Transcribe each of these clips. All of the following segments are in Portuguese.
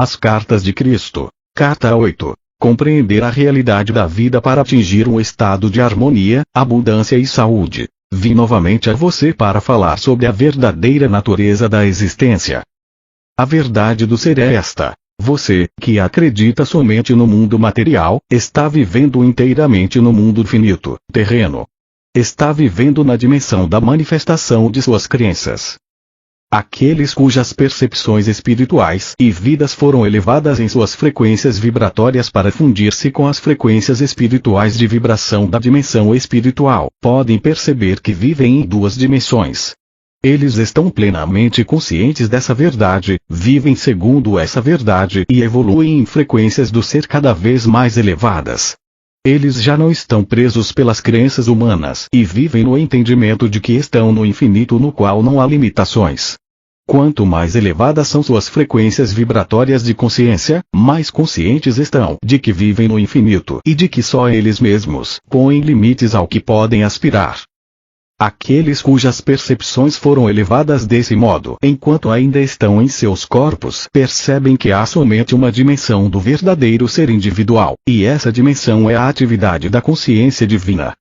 As Cartas de Cristo. Carta 8. Compreender a realidade da vida para atingir um estado de harmonia, abundância e saúde. Vim novamente a você para falar sobre a verdadeira natureza da existência. A verdade do ser é esta. Você, que acredita somente no mundo material, está vivendo inteiramente no mundo finito, terreno. Está vivendo na dimensão da manifestação de suas crenças. Aqueles cujas percepções espirituais e vidas foram elevadas em suas frequências vibratórias para fundir-se com as frequências espirituais de vibração da dimensão espiritual, podem perceber que vivem em duas dimensões. Eles estão plenamente conscientes dessa verdade, vivem segundo essa verdade e evoluem em frequências do ser cada vez mais elevadas. Eles já não estão presos pelas crenças humanas e vivem no entendimento de que estão no infinito no qual não há limitações. Quanto mais elevadas são suas frequências vibratórias de consciência, mais conscientes estão de que vivem no infinito e de que só eles mesmos põem limites ao que podem aspirar. Aqueles cujas percepções foram elevadas desse modo, enquanto ainda estão em seus corpos, percebem que há somente uma dimensão do verdadeiro ser individual, e essa dimensão é a atividade da consciência divina.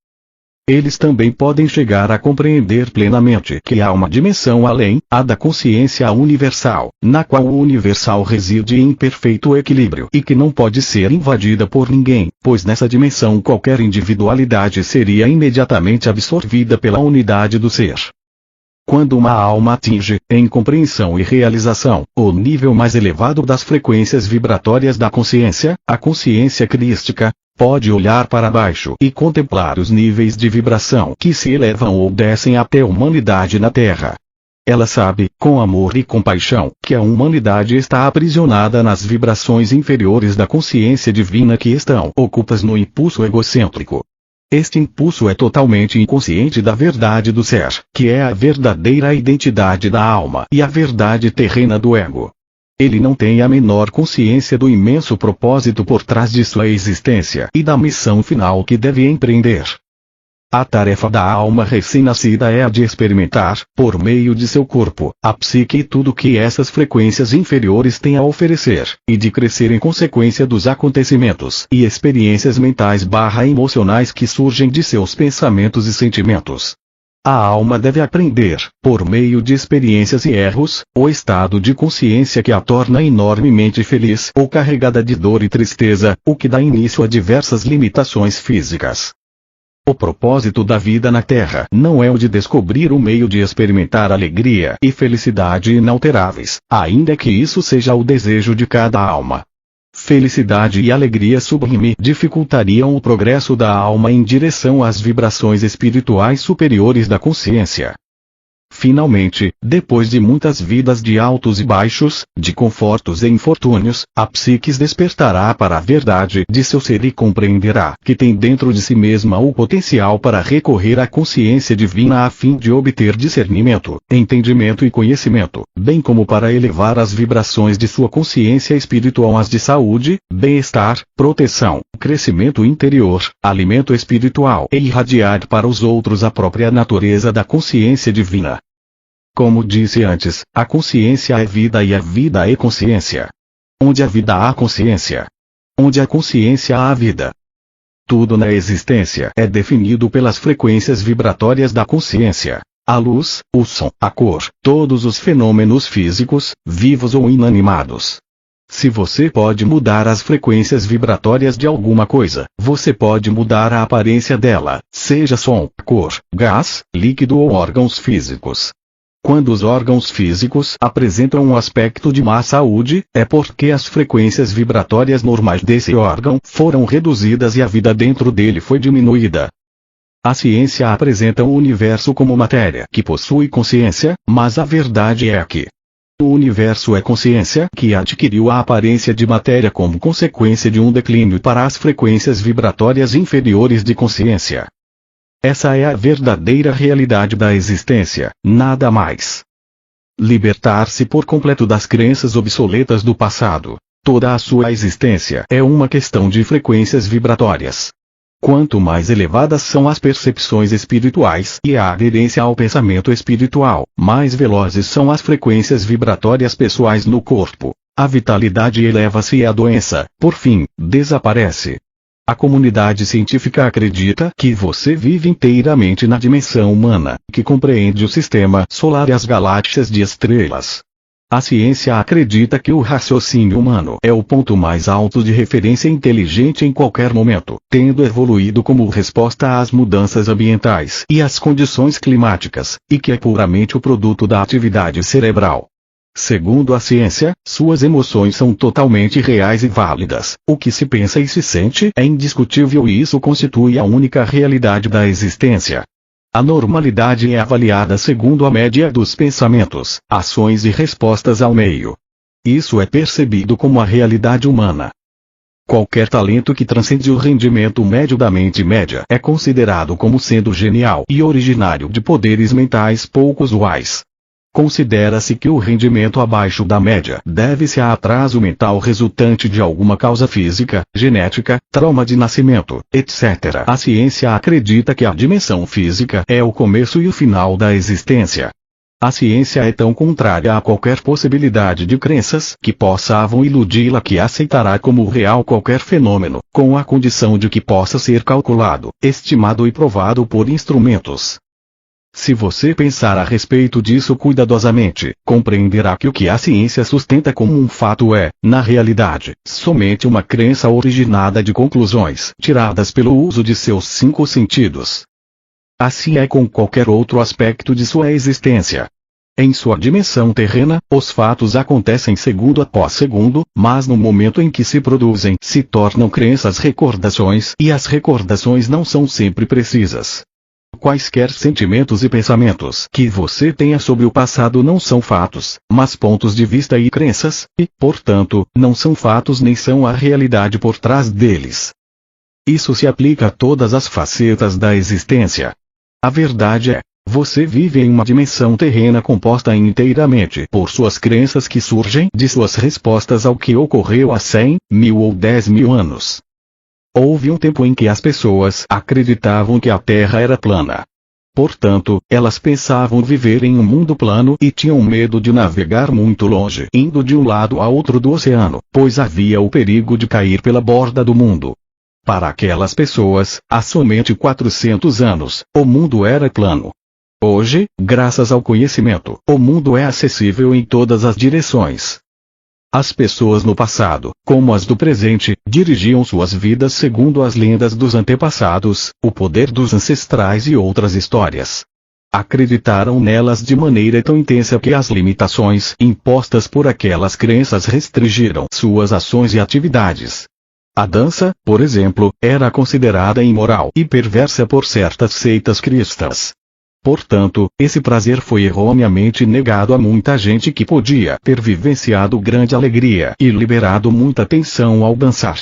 Eles também podem chegar a compreender plenamente que há uma dimensão além, a da consciência universal, na qual o universal reside em perfeito equilíbrio e que não pode ser invadida por ninguém, pois nessa dimensão qualquer individualidade seria imediatamente absorvida pela unidade do ser. Quando uma alma atinge, em compreensão e realização, o nível mais elevado das frequências vibratórias da consciência, a consciência crística, pode olhar para baixo e contemplar os níveis de vibração que se elevam ou descem até a humanidade na Terra. Ela sabe, com amor e compaixão, que a humanidade está aprisionada nas vibrações inferiores da consciência divina que estão ocultas no impulso egocêntrico. Este impulso é totalmente inconsciente da verdade do ser, que é a verdadeira identidade da alma e a verdade terrena do ego. Ele não tem a menor consciência do imenso propósito por trás de sua existência e da missão final que deve empreender. A tarefa da alma recém-nascida é a de experimentar, por meio de seu corpo, a psique e tudo que essas frequências inferiores têm a oferecer, e de crescer em consequência dos acontecimentos e experiências mentais/emocionais que surgem de seus pensamentos e sentimentos. A alma deve aprender, por meio de experiências e erros, o estado de consciência que a torna enormemente feliz ou carregada de dor e tristeza, o que dá início a diversas limitações físicas. O propósito da vida na Terra não é o de descobrir o meio de experimentar alegria e felicidade inalteráveis, ainda que isso seja o desejo de cada alma. Felicidade e alegria sublime dificultariam o progresso da alma em direção às vibrações espirituais superiores da consciência. Finalmente, depois de muitas vidas de altos e baixos, de confortos e infortúnios, a psique despertará para a verdade de seu ser e compreenderá que tem dentro de si mesma o potencial para recorrer à consciência divina a fim de obter discernimento, entendimento e conhecimento, bem como para elevar as vibrações de sua consciência espiritual às de saúde, bem-estar, proteção, crescimento interior, alimento espiritual e irradiar para os outros a própria natureza da consciência divina. Como disse antes, a consciência é vida e a vida é consciência. Onde há vida há consciência. Onde há consciência há vida. Tudo na existência é definido pelas frequências vibratórias da consciência. A luz, o som, a cor, todos os fenômenos físicos, vivos ou inanimados. Se você pode mudar as frequências vibratórias de alguma coisa, você pode mudar a aparência dela, seja som, cor, gás, líquido ou órgãos físicos. Quando os órgãos físicos apresentam um aspecto de má saúde, é porque as frequências vibratórias normais desse órgão foram reduzidas e a vida dentro dele foi diminuída. A ciência apresenta o universo como matéria que possui consciência, mas a verdade é que o universo é consciência que adquiriu a aparência de matéria como consequência de um declínio para as frequências vibratórias inferiores de consciência. Essa é a verdadeira realidade da existência, nada mais. Libertar-se por completo das crenças obsoletas do passado. Toda a sua existência é uma questão de frequências vibratórias. Quanto mais elevadas são as percepções espirituais e a aderência ao pensamento espiritual, mais velozes são as frequências vibratórias pessoais no corpo. A vitalidade eleva-se e a doença, por fim, desaparece. A comunidade científica acredita que você vive inteiramente na dimensão humana, que compreende o sistema solar e as galáxias de estrelas. A ciência acredita que o raciocínio humano é o ponto mais alto de referência inteligente em qualquer momento, tendo evoluído como resposta às mudanças ambientais e às condições climáticas, e que é puramente o produto da atividade cerebral. Segundo a ciência, suas emoções são totalmente reais e válidas. O que se pensa e se sente é indiscutível e isso constitui a única realidade da existência. A normalidade é avaliada segundo a média dos pensamentos, ações e respostas ao meio. Isso é percebido como a realidade humana. Qualquer talento que transcende o rendimento médio da mente média é considerado como sendo genial e originário de poderes mentais pouco usuais. Considera-se que o rendimento abaixo da média deve-se a atraso mental resultante de alguma causa física, genética, trauma de nascimento, etc. A ciência acredita que a dimensão física é o começo e o final da existência. A ciência é tão contrária a qualquer possibilidade de crenças que possam iludi-la que aceitará como real qualquer fenômeno, com a condição de que possa ser calculado, estimado e provado por instrumentos. Se você pensar a respeito disso cuidadosamente, compreenderá que o que a ciência sustenta como um fato é, na realidade, somente uma crença originada de conclusões tiradas pelo uso de seus 5 sentidos. Assim é com qualquer outro aspecto de sua existência. Em sua dimensão terrena, os fatos acontecem segundo após segundo, mas no momento em que se produzem, se tornam crenças recordações e as recordações não são sempre precisas. Quaisquer sentimentos e pensamentos que você tenha sobre o passado não são fatos, mas pontos de vista e crenças, e, portanto, não são fatos nem são a realidade por trás deles. Isso se aplica a todas as facetas da existência. A verdade é, você vive em uma dimensão terrena composta inteiramente por suas crenças que surgem de suas respostas ao que ocorreu há 100, 1000 ou 10.000 anos. Houve um tempo em que as pessoas acreditavam que a Terra era plana. Portanto, elas pensavam viver em um mundo plano e tinham medo de navegar muito longe, indo de um lado a outro do oceano, pois havia o perigo de cair pela borda do mundo. Para aquelas pessoas, há somente 400 anos, o mundo era plano. Hoje, graças ao conhecimento, o mundo é acessível em todas as direções. As pessoas no passado, como as do presente, dirigiam suas vidas segundo as lendas dos antepassados, o poder dos ancestrais e outras histórias. Acreditaram nelas de maneira tão intensa que as limitações impostas por aquelas crenças restringiram suas ações e atividades. A dança, por exemplo, era considerada imoral e perversa por certas seitas cristãs. Portanto, esse prazer foi erroneamente negado a muita gente que podia ter vivenciado grande alegria e liberado muita tensão ao dançar.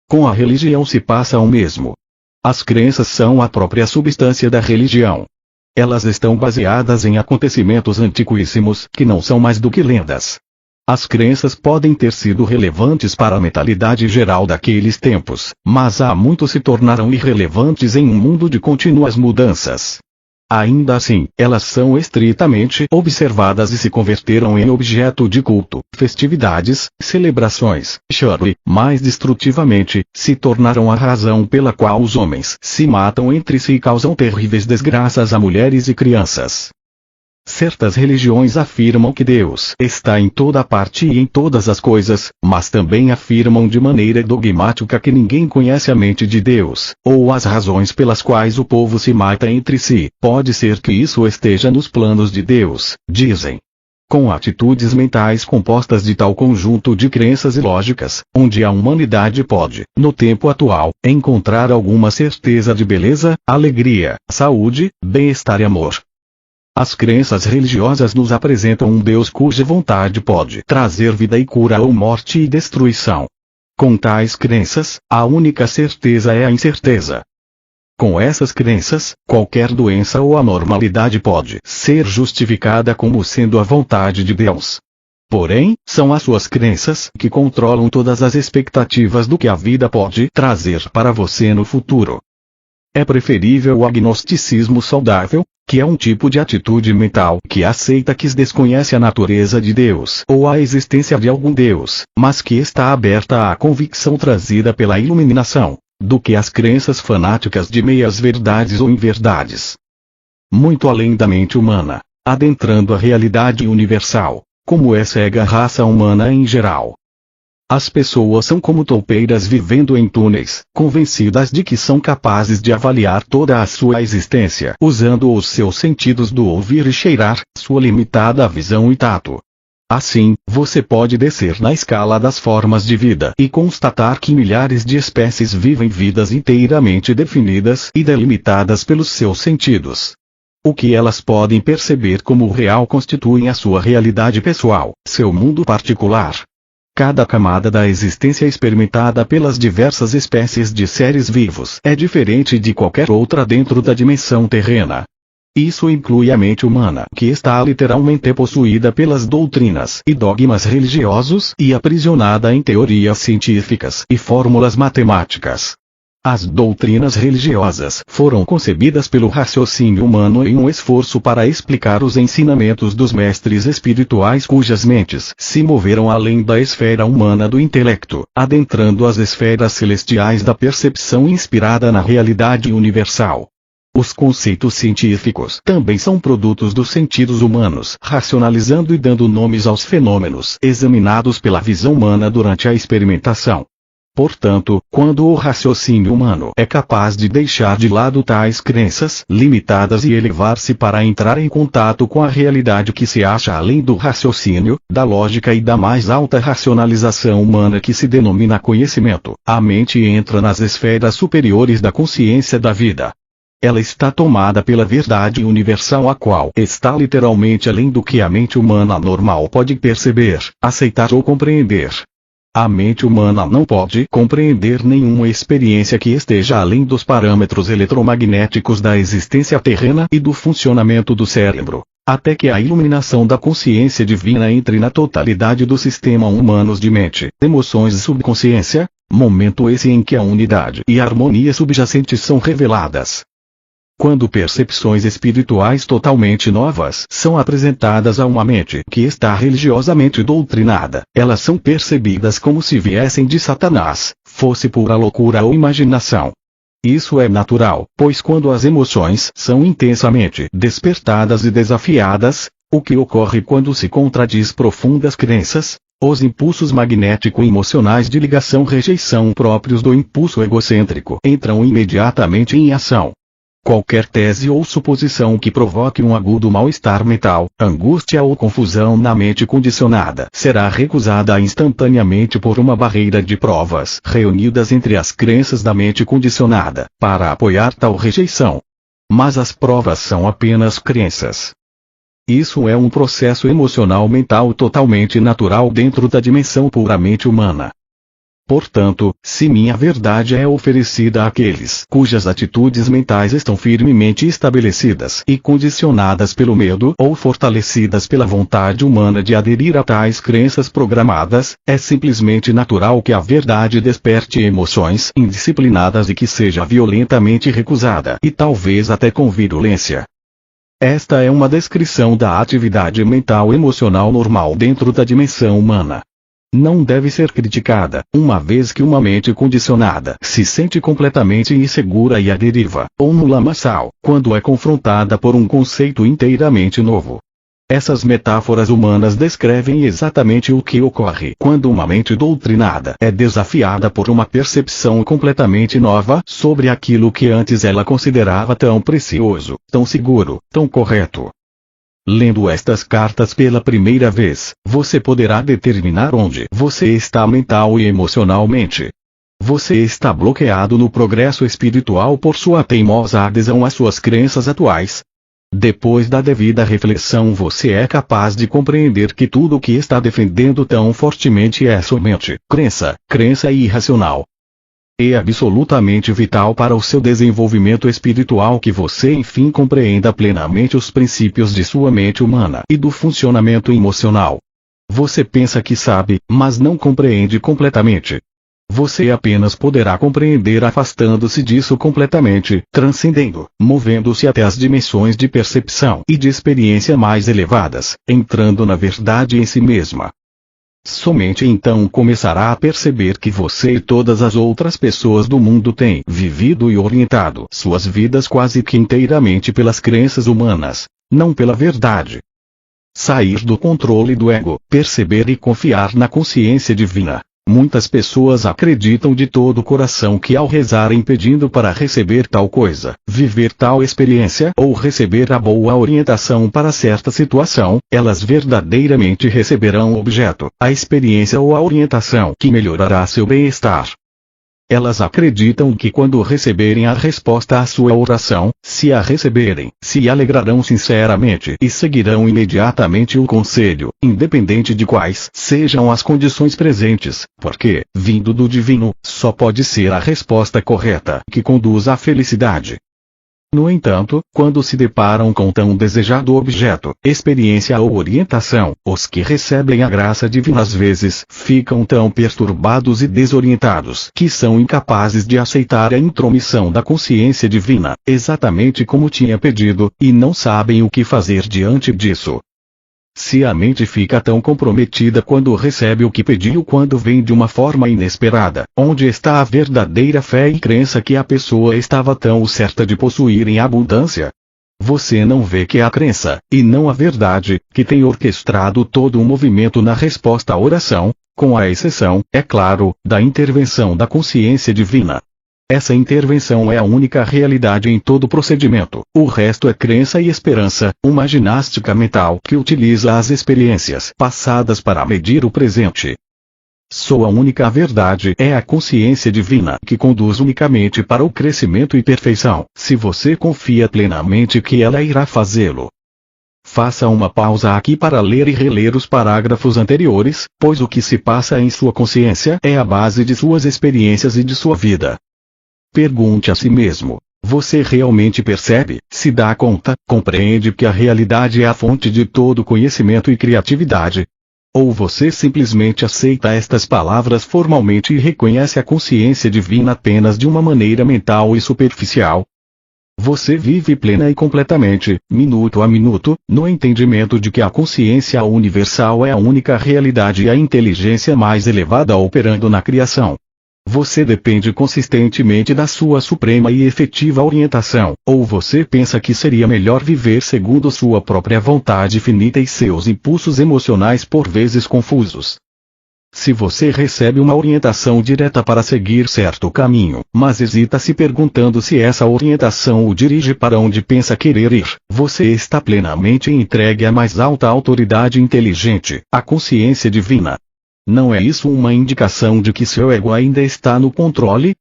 Com a religião se passa o mesmo. As crenças são a própria substância da religião. Elas estão baseadas em acontecimentos antiquíssimos que não são mais do que lendas. As crenças podem ter sido relevantes para a mentalidade geral daqueles tempos, mas há muito se tornaram irrelevantes em um mundo de contínuas mudanças. Ainda assim, elas são estritamente observadas e se converteram em objeto de culto, festividades, celebrações, mais destrutivamente, se tornaram a razão pela qual os homens se matam entre si e causam terríveis desgraças a mulheres e crianças. Certas religiões afirmam que Deus está em toda parte e em todas as coisas, mas também afirmam de maneira dogmática que ninguém conhece a mente de Deus, ou as razões pelas quais o povo se mata entre si. Pode ser que isso esteja nos planos de Deus, dizem. Com atitudes mentais compostas de tal conjunto de crenças e lógicas, onde a humanidade pode, no tempo atual, encontrar alguma certeza de beleza, alegria, saúde, bem-estar e amor. As crenças religiosas nos apresentam um Deus cuja vontade pode trazer vida e cura ou morte e destruição. Com tais crenças, a única certeza é a incerteza. Com essas crenças, qualquer doença ou anormalidade pode ser justificada como sendo a vontade de Deus. Porém, são as suas crenças que controlam todas as expectativas do que a vida pode trazer para você no futuro. É preferível o agnosticismo saudável, que é um tipo de atitude mental que aceita que desconhece a natureza de Deus ou a existência de algum Deus, mas que está aberta à convicção trazida pela iluminação, do que as crenças fanáticas de meias verdades ou inverdades. Muito além da mente humana, adentrando a realidade universal, como é cega a raça humana em geral. As pessoas são como toupeiras vivendo em túneis, convencidas de que são capazes de avaliar toda a sua existência usando os seus sentidos do ouvir e cheirar, sua limitada visão e tato. Assim, você pode descer na escala das formas de vida e constatar que milhares de espécies vivem vidas inteiramente definidas e delimitadas pelos seus sentidos. O que elas podem perceber como real constituem a sua realidade pessoal, seu mundo particular. Cada camada da existência experimentada pelas diversas espécies de seres vivos é diferente de qualquer outra dentro da dimensão terrena. Isso inclui a mente humana, que está literalmente possuída pelas doutrinas e dogmas religiosos e aprisionada em teorias científicas e fórmulas matemáticas. As doutrinas religiosas foram concebidas pelo raciocínio humano em um esforço para explicar os ensinamentos dos mestres espirituais cujas mentes se moveram além da esfera humana do intelecto, adentrando as esferas celestiais da percepção inspirada na realidade universal. Os conceitos científicos também são produtos dos sentidos humanos, racionalizando e dando nomes aos fenômenos examinados pela visão humana durante a experimentação. Portanto, quando o raciocínio humano é capaz de deixar de lado tais crenças limitadas e elevar-se para entrar em contato com a realidade que se acha além do raciocínio, da lógica e da mais alta racionalização humana que se denomina conhecimento, a mente entra nas esferas superiores da consciência da vida. Ela está tomada pela verdade universal a qual está literalmente além do que a mente humana normal pode perceber, aceitar ou compreender. A mente humana não pode compreender nenhuma experiência que esteja além dos parâmetros eletromagnéticos da existência terrena e do funcionamento do cérebro, até que a iluminação da consciência divina entre na totalidade do sistema humano de mente, emoções e subconsciência, momento esse em que a unidade e a harmonia subjacentes são reveladas. Quando percepções espirituais totalmente novas são apresentadas a uma mente que está religiosamente doutrinada, elas são percebidas como se viessem de Satanás, fosse pura loucura ou imaginação. Isso é natural, pois quando as emoções são intensamente despertadas e desafiadas, o que ocorre quando se contradiz profundas crenças, os impulsos magnético-emocionais de ligação-rejeição próprios do impulso egocêntrico entram imediatamente em ação. Qualquer tese ou suposição que provoque um agudo mal-estar mental, angústia ou confusão na mente condicionada será recusada instantaneamente por uma barreira de provas reunidas entre as crenças da mente condicionada, para apoiar tal rejeição. Mas as provas são apenas crenças. Isso é um processo emocional mental totalmente natural dentro da dimensão puramente humana. Portanto, se minha verdade é oferecida àqueles cujas atitudes mentais estão firmemente estabelecidas e condicionadas pelo medo ou fortalecidas pela vontade humana de aderir a tais crenças programadas, é simplesmente natural que a verdade desperte emoções indisciplinadas e que seja violentamente recusada e talvez até com virulência. Esta é uma descrição da atividade mental emocional normal dentro da dimensão humana. Não deve ser criticada, uma vez que uma mente condicionada se sente completamente insegura e à deriva, ou no lamaçal, quando é confrontada por um conceito inteiramente novo. Essas metáforas humanas descrevem exatamente o que ocorre quando uma mente doutrinada é desafiada por uma percepção completamente nova sobre aquilo que antes ela considerava tão precioso, tão seguro, tão correto. Lendo estas cartas pela primeira vez, você poderá determinar onde você está mental e emocionalmente. Você está bloqueado no progresso espiritual por sua teimosa adesão às suas crenças atuais. Depois da devida reflexão você é capaz de compreender que tudo o que está defendendo tão fortemente é somente crença irracional. É absolutamente vital para o seu desenvolvimento espiritual que você enfim compreenda plenamente os princípios de sua mente humana e do funcionamento emocional. Você pensa que sabe, mas não compreende completamente. Você apenas poderá compreender afastando-se disso completamente, transcendendo, movendo-se até as dimensões de percepção e de experiência mais elevadas, entrando na verdade em si mesma. Somente então começará a perceber que você e todas as outras pessoas do mundo têm vivido e orientado suas vidas quase que inteiramente pelas crenças humanas, não pela verdade. Sair do controle do ego, perceber e confiar na consciência divina. Muitas pessoas acreditam de todo o coração que ao rezarem pedindo para receber tal coisa, viver tal experiência ou receber a boa orientação para certa situação, elas verdadeiramente receberão o objeto, a experiência ou a orientação que melhorará seu bem-estar. Elas acreditam que quando receberem a resposta à sua oração, se a receberem, se alegrarão sinceramente e seguirão imediatamente o conselho, independente de quais sejam as condições presentes, porque, vindo do divino, só pode ser a resposta correta que conduz à felicidade. No entanto, quando se deparam com tão desejado objeto, experiência ou orientação, os que recebem a graça divina às vezes ficam tão perturbados e desorientados que são incapazes de aceitar a intromissão da consciência divina, exatamente como tinha pedido, e não sabem o que fazer diante disso. Se a mente fica tão comprometida quando recebe o que pediu quando vem de uma forma inesperada, onde está a verdadeira fé e crença que a pessoa estava tão certa de possuir em abundância? Você não vê que é a crença, e não a verdade, que tem orquestrado todo o movimento na resposta à oração, com a exceção, é claro, da intervenção da consciência divina. Essa intervenção é a única realidade em todo o procedimento, o resto é crença e esperança, uma ginástica mental que utiliza as experiências passadas para medir o presente. Só a única verdade é a consciência divina que conduz unicamente para o crescimento e perfeição, se você confia plenamente que ela irá fazê-lo. Faça uma pausa aqui para ler e reler os parágrafos anteriores, pois o que se passa em sua consciência é a base de suas experiências e de sua vida. Pergunte a si mesmo: você realmente percebe, se dá conta, compreende que a realidade é a fonte de todo conhecimento e criatividade? Ou você simplesmente aceita estas palavras formalmente e reconhece a consciência divina apenas de uma maneira mental e superficial? Você vive plena e completamente, minuto a minuto, no entendimento de que a consciência universal é a única realidade e a inteligência mais elevada operando na criação. Você depende consistentemente da sua suprema e efetiva orientação, ou você pensa que seria melhor viver segundo sua própria vontade finita e seus impulsos emocionais por vezes confusos. Se você recebe uma orientação direta para seguir certo caminho, mas hesita se perguntando se essa orientação o dirige para onde pensa querer ir, você está plenamente entregue à mais alta autoridade inteligente, a consciência divina. Não é isso uma indicação de que seu ego ainda está no controle?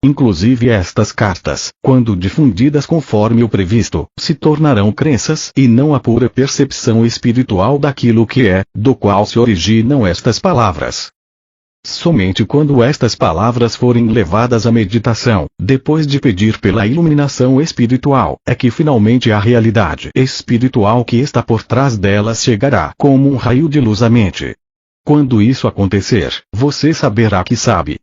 Inclusive estas cartas, quando difundidas conforme o previsto, se tornarão crenças e não a pura percepção espiritual daquilo que é, do qual se originam estas palavras. Somente quando estas palavras forem levadas à meditação, depois de pedir pela iluminação espiritual, é que finalmente a realidade espiritual que está por trás delas chegará como um raio de luz à mente. Quando isso acontecer, você saberá que sabe.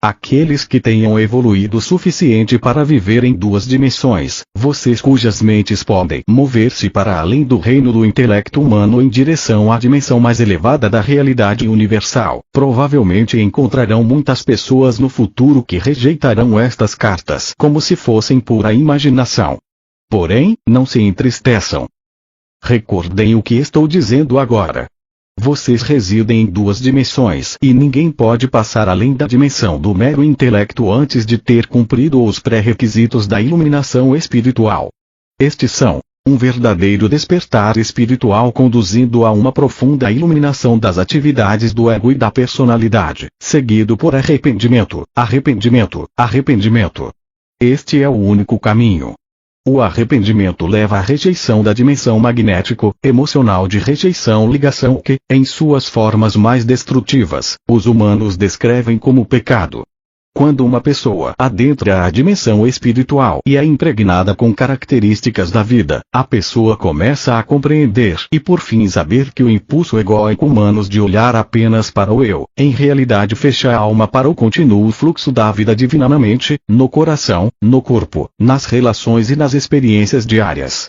Aqueles que tenham evoluído o suficiente para viver em duas dimensões, vocês cujas mentes podem mover-se para além do reino do intelecto humano em direção à dimensão mais elevada da realidade universal, provavelmente encontrarão muitas pessoas no futuro que rejeitarão estas cartas como se fossem pura imaginação. Porém, não se entristeçam. Recordem o que estou dizendo agora. Vocês residem em duas dimensões e ninguém pode passar além da dimensão do mero intelecto antes de ter cumprido os pré-requisitos da iluminação espiritual. Estes são: um verdadeiro despertar espiritual conduzindo a uma profunda iluminação das atividades do ego e da personalidade, seguido por arrependimento, arrependimento, arrependimento. Este é o único caminho. O arrependimento leva à rejeição da dimensão magnético-emocional de rejeição-ligação que, em suas formas mais destrutivas, os humanos descrevem como pecado. Quando uma pessoa adentra a dimensão espiritual e é impregnada com características da vida, a pessoa começa a compreender e por fim saber que o impulso egóico humano de olhar apenas para o eu, em realidade fecha a alma para o contínuo fluxo da vida divina na mente, no coração, no corpo, nas relações e nas experiências diárias.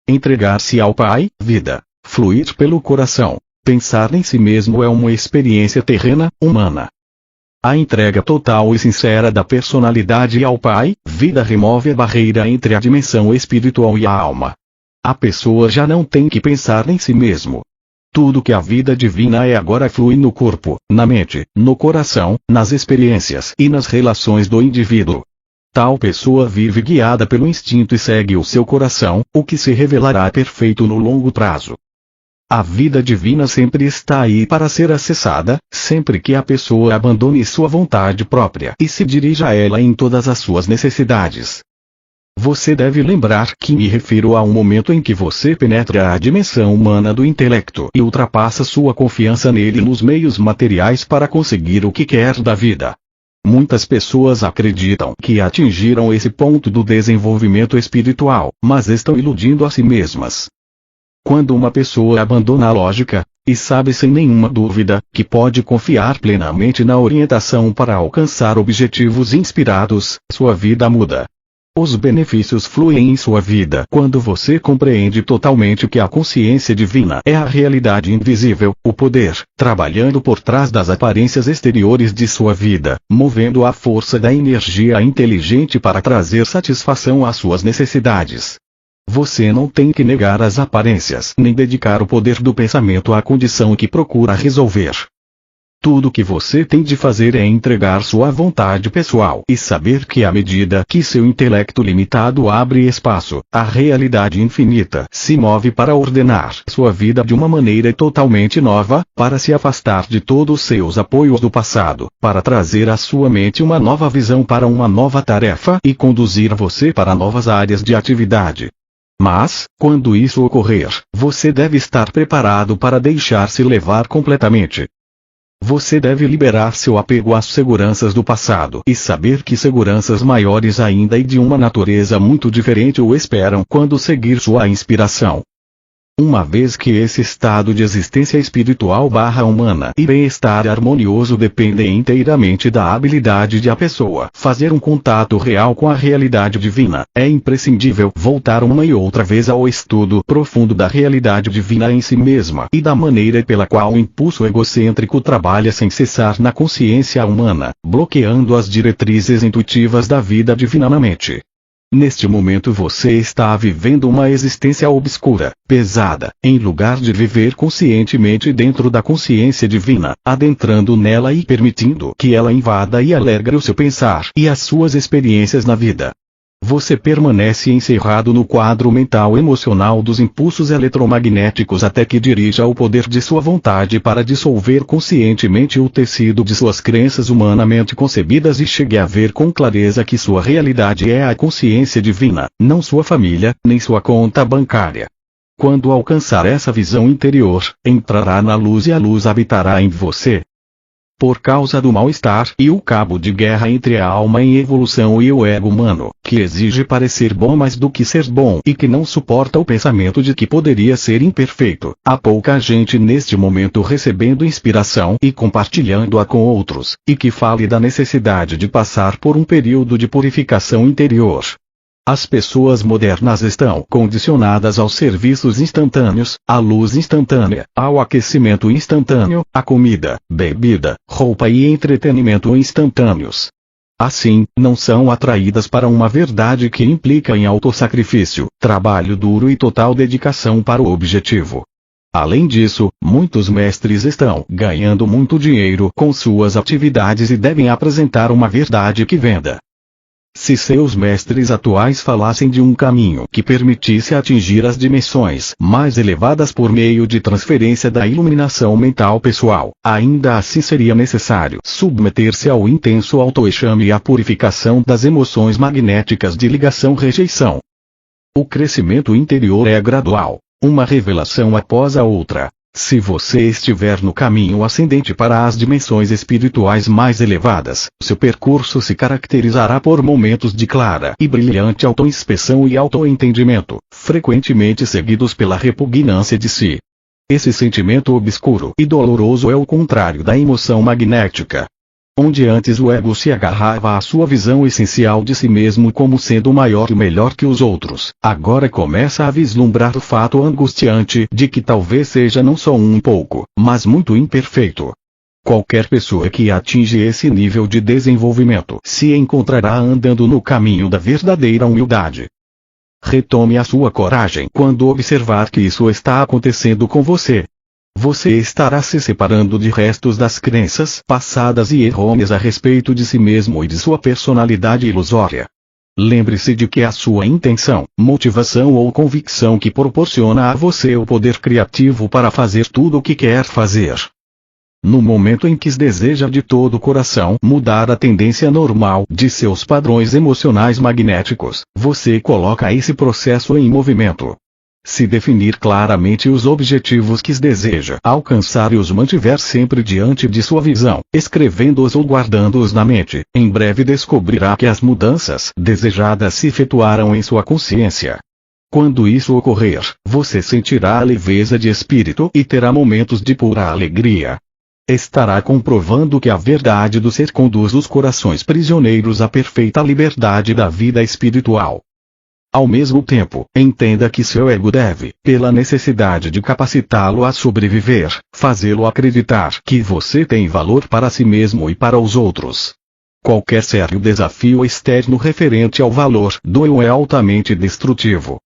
Entregar-se ao Pai, vida, fluir pelo coração, pensar em si mesmo é uma experiência terrena, humana. A entrega total e sincera da personalidade ao Pai, vida remove a barreira entre a dimensão espiritual e a alma. A pessoa já não tem que pensar em si mesmo. Tudo que a vida divina é agora flui no corpo, na mente, no coração, nas experiências e nas relações do indivíduo. Tal pessoa vive guiada pelo instinto e segue o seu coração, o que se revelará perfeito no longo prazo. A vida divina sempre está aí para ser acessada, sempre que a pessoa abandone sua vontade própria e se dirija a ela em todas as suas necessidades. Você deve lembrar que me refiro a um momento em que você penetra a dimensão humana do intelecto e ultrapassa sua confiança nele nos meios materiais para conseguir o que quer da vida. Muitas pessoas acreditam que atingiram esse ponto do desenvolvimento espiritual, mas estão iludindo a si mesmas. Quando uma pessoa abandona a lógica, e sabe sem nenhuma dúvida, que pode confiar plenamente na orientação para alcançar objetivos inspirados, sua vida muda. Os benefícios fluem em sua vida quando você compreende totalmente que a consciência divina é a realidade invisível, o poder, trabalhando por trás das aparências exteriores de sua vida, movendo a força da energia inteligente para trazer satisfação às suas necessidades. Você não tem que negar as aparências nem dedicar o poder do pensamento à condição que procura resolver. Tudo que você tem de fazer é entregar sua vontade pessoal e saber que à medida que seu intelecto limitado abre espaço, a realidade infinita se move para ordenar sua vida de uma maneira totalmente nova, para se afastar de todos os seus apoios do passado, para trazer à sua mente uma nova visão para uma nova tarefa e conduzir você para novas áreas de atividade. Mas, quando isso ocorrer, você deve estar preparado para deixar-se levar completamente. Você deve liberar seu apego às seguranças do passado e saber que seguranças maiores ainda e de uma natureza muito diferente o esperam quando seguir sua inspiração. Uma vez que esse estado de existência espiritual humana e bem-estar harmonioso dependem inteiramente da habilidade de a pessoa fazer um contato real com a realidade divina, é imprescindível voltar uma e outra vez ao estudo profundo da realidade divina em si mesma e da maneira pela qual o impulso egocêntrico trabalha sem cessar na consciência humana, bloqueando as diretrizes intuitivas da vida divina na mente. Neste momento você está vivendo uma existência obscura, pesada, em lugar de viver conscientemente dentro da consciência divina, adentrando nela e permitindo que ela invada e alegre o seu pensar e as suas experiências na vida. Você permanece encerrado no quadro mental emocional dos impulsos eletromagnéticos até que dirija o poder de sua vontade para dissolver conscientemente o tecido de suas crenças humanamente concebidas e chegue a ver com clareza que sua realidade é a consciência divina, não sua família, nem sua conta bancária. Quando alcançar essa visão interior, entrará na luz e a luz habitará em você. Por causa do mal-estar e o cabo de guerra entre a alma em evolução e o ego humano, que exige parecer bom mais do que ser bom e que não suporta o pensamento de que poderia ser imperfeito, há pouca gente neste momento recebendo inspiração e compartilhando-a com outros, e que fale da necessidade de passar por um período de purificação interior. As pessoas modernas estão condicionadas aos serviços instantâneos, à luz instantânea, ao aquecimento instantâneo, à comida, bebida, roupa e entretenimento instantâneos. Assim, não são atraídas para uma verdade que implica em autossacrifício, trabalho duro e total dedicação para o objetivo. Além disso, muitos mestres estão ganhando muito dinheiro com suas atividades e devem apresentar uma verdade que venda. Se seus mestres atuais falassem de um caminho que permitisse atingir as dimensões mais elevadas por meio de transferência da iluminação mental pessoal, ainda assim seria necessário submeter-se ao intenso autoexame e à purificação das emoções magnéticas de ligação-rejeição. O crescimento interior é gradual, uma revelação após a outra. Se você estiver no caminho ascendente para as dimensões espirituais mais elevadas, seu percurso se caracterizará por momentos de clara e brilhante autoinspeção e autoentendimento, frequentemente seguidos pela repugnância de si. Esse sentimento obscuro e doloroso é o contrário da emoção magnética. Onde antes o ego se agarrava à sua visão essencial de si mesmo como sendo maior e melhor que os outros, agora começa a vislumbrar o fato angustiante de que talvez seja não só um pouco, mas muito imperfeito. Qualquer pessoa que atinge esse nível de desenvolvimento se encontrará andando no caminho da verdadeira humildade. Retome a sua coragem quando observar que isso está acontecendo com você. Você estará se separando de restos das crenças passadas e errôneas a respeito de si mesmo e de sua personalidade ilusória. Lembre-se de que é a sua intenção, motivação ou convicção que proporciona a você o poder criativo para fazer tudo o que quer fazer. No momento em que deseja de todo o coração mudar a tendência normal de seus padrões emocionais magnéticos, você coloca esse processo em movimento. Se definir claramente os objetivos que deseja alcançar e os mantiver sempre diante de sua visão, escrevendo-os ou guardando-os na mente, em breve descobrirá que as mudanças desejadas se efetuaram em sua consciência. Quando isso ocorrer, você sentirá a leveza de espírito e terá momentos de pura alegria. Estará comprovando que a verdade do ser conduz os corações prisioneiros à perfeita liberdade da vida espiritual. Ao mesmo tempo, entenda que seu ego deve, pela necessidade de capacitá-lo a sobreviver, fazê-lo acreditar que você tem valor para si mesmo e para os outros. Qualquer sério desafio externo referente ao valor do eu é altamente destrutivo.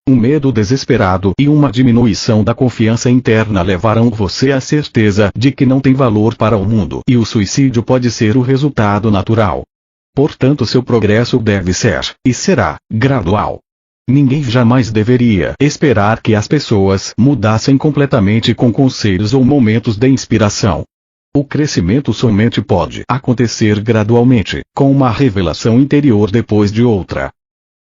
Um medo desesperado e uma diminuição da confiança interna levarão você à certeza de que não tem valor para o mundo e o suicídio pode ser o resultado natural. Portanto, seu progresso deve ser, e será, gradual. Ninguém jamais deveria esperar que as pessoas mudassem completamente com conselhos ou momentos de inspiração. O crescimento somente pode acontecer gradualmente, com uma revelação interior depois de outra.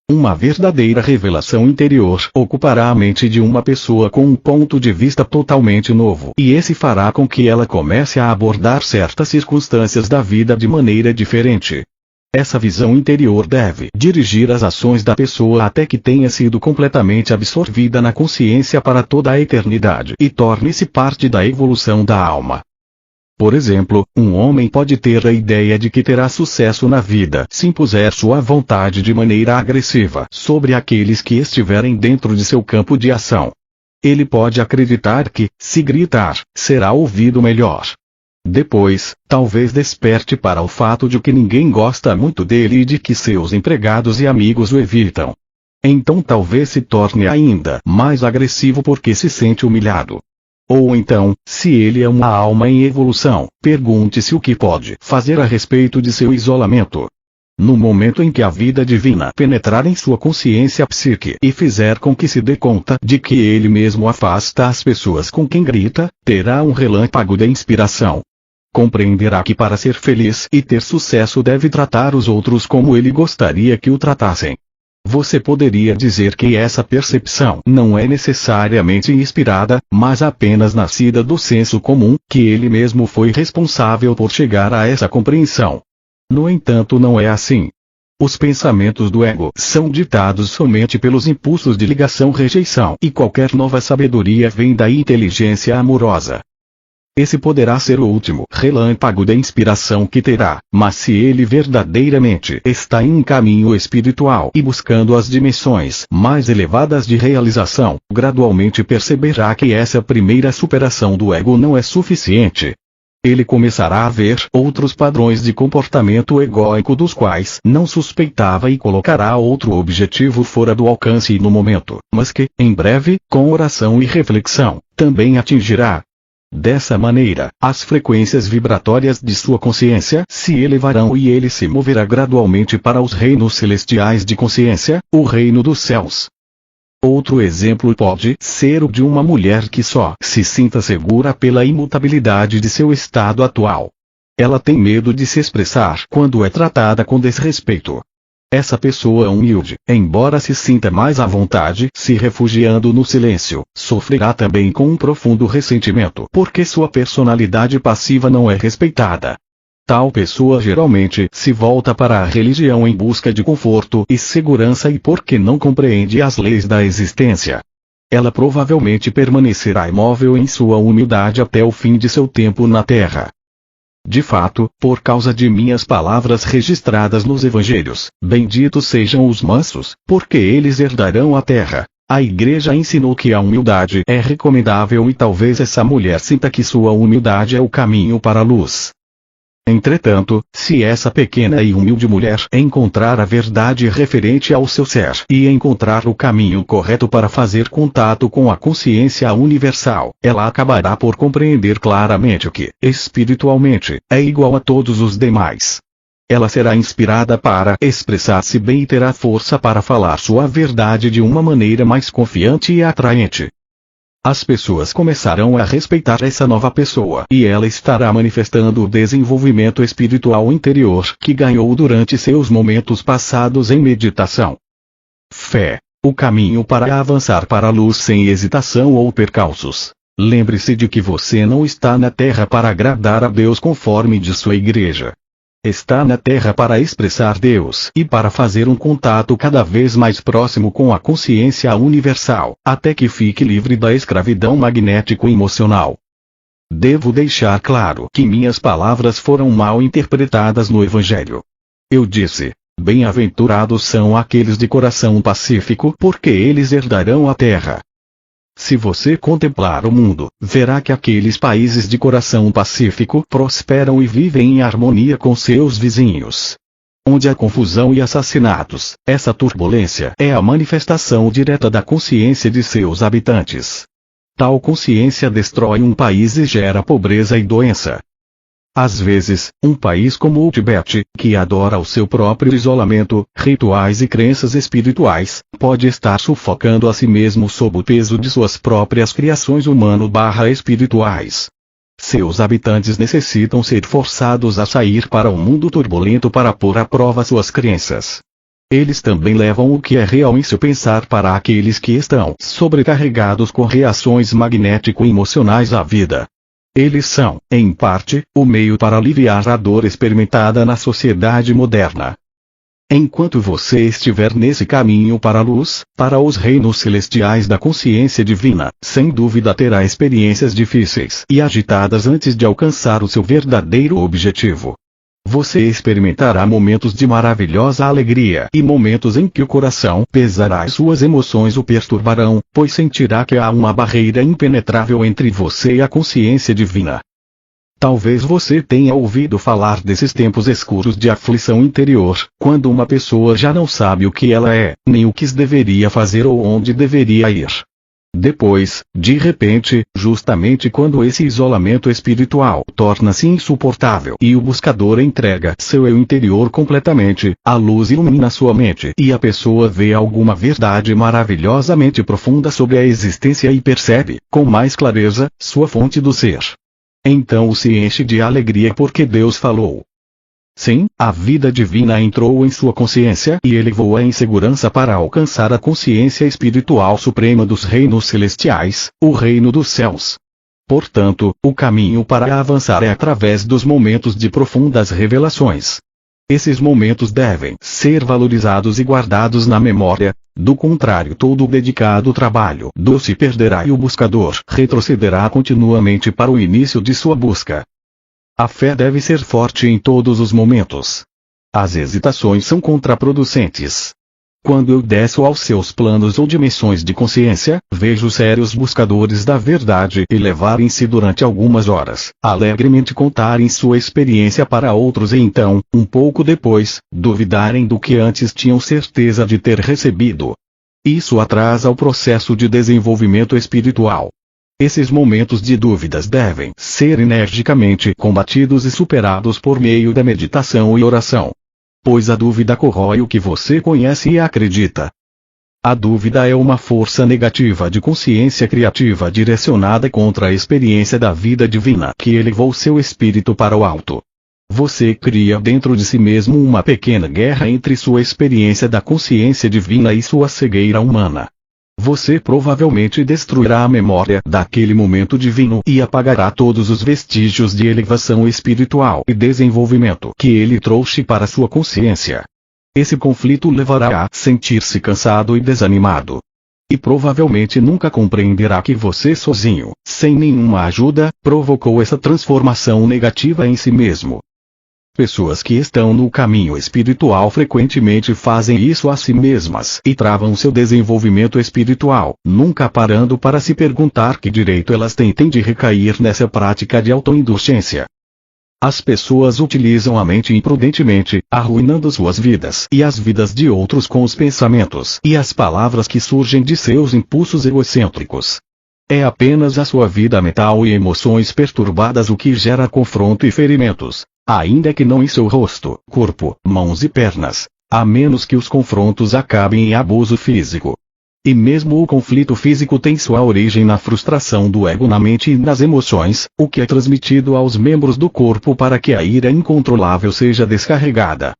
Uma verdadeira revelação interior ocupará a mente de uma pessoa com um ponto de vista totalmente novo, e esse fará com que ela comece a abordar certas circunstâncias da vida de maneira diferente. Essa visão interior deve dirigir as ações da pessoa até que tenha sido completamente absorvida na consciência para toda a eternidade e torne-se parte da evolução da alma. Por exemplo, um homem pode ter a ideia de que terá sucesso na vida se impuser sua vontade de maneira agressiva sobre aqueles que estiverem dentro de seu campo de ação. Ele pode acreditar que, se gritar, será ouvido melhor. Depois, talvez desperte para o fato de que ninguém gosta muito dele e de que seus empregados e amigos o evitam. Então talvez se torne ainda mais agressivo porque se sente humilhado. Ou então, se ele é uma alma em evolução, pergunte-se o que pode fazer a respeito de seu isolamento. No momento em que a vida divina penetrar em sua consciência psíquica e fizer com que se dê conta de que ele mesmo afasta as pessoas com quem grita, terá um relâmpago de inspiração. Compreenderá que para ser feliz e ter sucesso deve tratar os outros como ele gostaria que o tratassem. Você poderia dizer que essa percepção não é necessariamente inspirada, mas apenas nascida do senso comum, que ele mesmo foi responsável por chegar a essa compreensão. No entanto, não é assim. Os pensamentos do ego são ditados somente pelos impulsos de ligação-rejeição e qualquer nova sabedoria vem da inteligência amorosa. Esse poderá ser o último relâmpago de inspiração que terá, mas se ele verdadeiramente está em um caminho espiritual e buscando as dimensões mais elevadas de realização, gradualmente perceberá que essa primeira superação do ego não é suficiente. Ele começará a ver outros padrões de comportamento egóico dos quais não suspeitava e colocará outro objetivo fora do alcance no momento, mas que, em breve, com oração e reflexão, também atingirá. Dessa maneira, as frequências vibratórias de sua consciência se elevarão e ele se moverá gradualmente para os reinos celestiais de consciência, o reino dos céus. Outro exemplo pode ser o de uma mulher que só se sinta segura pela imutabilidade de seu estado atual. Ela tem medo de se expressar quando é tratada com desrespeito. Essa pessoa humilde, embora se sinta mais à vontade se refugiando no silêncio, sofrerá também com um profundo ressentimento porque sua personalidade passiva não é respeitada. Tal pessoa geralmente se volta para a religião em busca de conforto e segurança e porque não compreende as leis da existência. Ela provavelmente permanecerá imóvel em sua humildade até o fim de seu tempo na Terra. De fato, por causa de minhas palavras registradas nos Evangelhos, benditos sejam os mansos, porque eles herdarão a terra. A Igreja ensinou que a humildade é recomendável e talvez essa mulher sinta que sua humildade é o caminho para a luz. Entretanto, se essa pequena e humilde mulher encontrar a verdade referente ao seu ser e encontrar o caminho correto para fazer contato com a consciência universal, ela acabará por compreender claramente que, espiritualmente, é igual a todos os demais. Ela será inspirada para expressar-se bem e terá força para falar sua verdade de uma maneira mais confiante e atraente. As pessoas começarão a respeitar essa nova pessoa e ela estará manifestando o desenvolvimento espiritual interior que ganhou durante seus momentos passados em meditação. Fé. O caminho para avançar para a luz sem hesitação ou percalços. Lembre-se de que você não está na Terra para agradar a Deus conforme diz sua Igreja. Está na Terra para expressar Deus e para fazer um contato cada vez mais próximo com a consciência universal, até que fique livre da escravidão magnético-emocional. Devo deixar claro que minhas palavras foram mal interpretadas no Evangelho. Eu disse: bem-aventurados são aqueles de coração pacífico, porque eles herdarão a terra. Se você contemplar o mundo, verá que aqueles países de coração pacífico prosperam e vivem em harmonia com seus vizinhos. Onde há confusão e assassinatos, essa turbulência é a manifestação direta da consciência de seus habitantes. Tal consciência destrói um país e gera pobreza e doença. Às vezes, um país como o Tibete, que adora o seu próprio isolamento, rituais e crenças espirituais, pode estar sufocando a si mesmo sob o peso de suas próprias criações humano/espirituais. Seus habitantes necessitam ser forçados a sair para o mundo turbulento para pôr à prova suas crenças. Eles também levam o que é real em seu pensar para aqueles que estão sobrecarregados com reações magnético-emocionais à vida. Eles são, em parte, o meio para aliviar a dor experimentada na sociedade moderna. Enquanto você estiver nesse caminho para a luz, para os reinos celestiais da consciência divina, sem dúvida terá experiências difíceis e agitadas antes de alcançar o seu verdadeiro objetivo. Você experimentará momentos de maravilhosa alegria e momentos em que o coração pesará e suas emoções o perturbarão, pois sentirá que há uma barreira impenetrável entre você e a consciência divina. Talvez você tenha ouvido falar desses tempos escuros de aflição interior, quando uma pessoa já não sabe o que ela é, nem o que deveria fazer ou onde deveria ir. Depois, de repente, justamente quando esse isolamento espiritual torna-se insuportável e o buscador entrega seu eu interior completamente, a luz ilumina sua mente e a pessoa vê alguma verdade maravilhosamente profunda sobre a existência e percebe, com mais clareza, sua fonte do ser. Então se enche de alegria porque Deus falou. Sim, a vida divina entrou em sua consciência e ele voa em segurança para alcançar a consciência espiritual suprema dos reinos celestiais, o reino dos céus. Portanto, o caminho para avançar é através dos momentos de profundas revelações. Esses momentos devem ser valorizados e guardados na memória, do contrário todo o dedicado trabalho se perderá e o buscador retrocederá continuamente para o início de sua busca. A fé deve ser forte em todos os momentos. As hesitações são contraproducentes. Quando eu desço aos seus planos ou dimensões de consciência, vejo sérios buscadores da verdade elevarem-se durante algumas horas, alegremente contarem sua experiência para outros e então, um pouco depois, duvidarem do que antes tinham certeza de ter recebido. Isso atrasa o processo de desenvolvimento espiritual. Esses momentos de dúvidas devem ser energicamente combatidos e superados por meio da meditação e oração. Pois a dúvida corrói o que você conhece e acredita. A dúvida é uma força negativa de consciência criativa direcionada contra a experiência da vida divina que elevou seu espírito para o alto. Você cria dentro de si mesmo uma pequena guerra entre sua experiência da consciência divina e sua cegueira humana. Você provavelmente destruirá a memória daquele momento divino e apagará todos os vestígios de elevação espiritual e desenvolvimento que ele trouxe para sua consciência. Esse conflito levará a sentir-se cansado e desanimado. E provavelmente nunca compreenderá que você sozinho, sem nenhuma ajuda, provocou essa transformação negativa em si mesmo. Pessoas que estão no caminho espiritual frequentemente fazem isso a si mesmas e travam seu desenvolvimento espiritual, nunca parando para se perguntar que direito elas têm de recair nessa prática de autoindulgência. As pessoas utilizam a mente imprudentemente, arruinando suas vidas e as vidas de outros com os pensamentos e as palavras que surgem de seus impulsos egocêntricos. É apenas a sua vida mental e emoções perturbadas o que gera confronto e ferimentos, ainda que não em seu rosto, corpo, mãos e pernas, a menos que os confrontos acabem em abuso físico. E mesmo o conflito físico tem sua origem na frustração do ego na mente e nas emoções, o que é transmitido aos membros do corpo para que a ira incontrolável seja descarregada.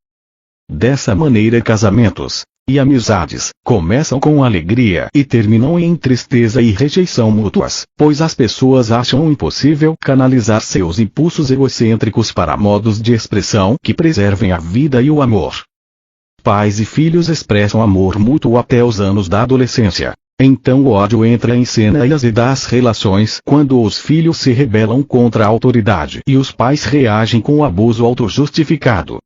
Dessa maneira casamentos e amizades começam com alegria e terminam em tristeza e rejeição mútuas, pois as pessoas acham impossível canalizar seus impulsos egocêntricos para modos de expressão que preservem a vida e o amor. Pais e filhos expressam amor mútuo até os anos da adolescência. Então o ódio entra em cena e azeda as relações quando os filhos se rebelam contra a autoridade e os pais reagem com o abuso autojustificado.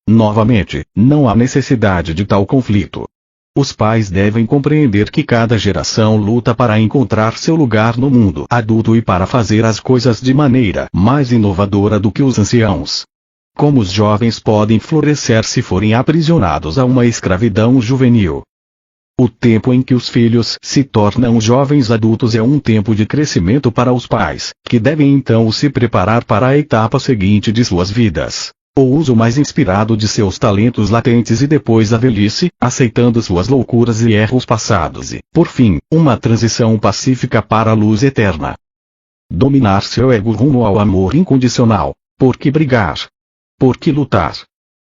Novamente, não há necessidade de tal conflito. Os pais devem compreender que cada geração luta para encontrar seu lugar no mundo adulto e para fazer as coisas de maneira mais inovadora do que os anciãos. Como os jovens podem florescer se forem aprisionados a uma escravidão juvenil? O tempo em que os filhos se tornam jovens adultos é um tempo de crescimento para os pais, que devem então se preparar para a etapa seguinte de suas vidas. O uso mais inspirado de seus talentos latentes e depois a velhice, aceitando suas loucuras e erros passados e, por fim, uma transição pacífica para a luz eterna. Dominar seu ego rumo ao amor incondicional. Por que brigar? Por que lutar?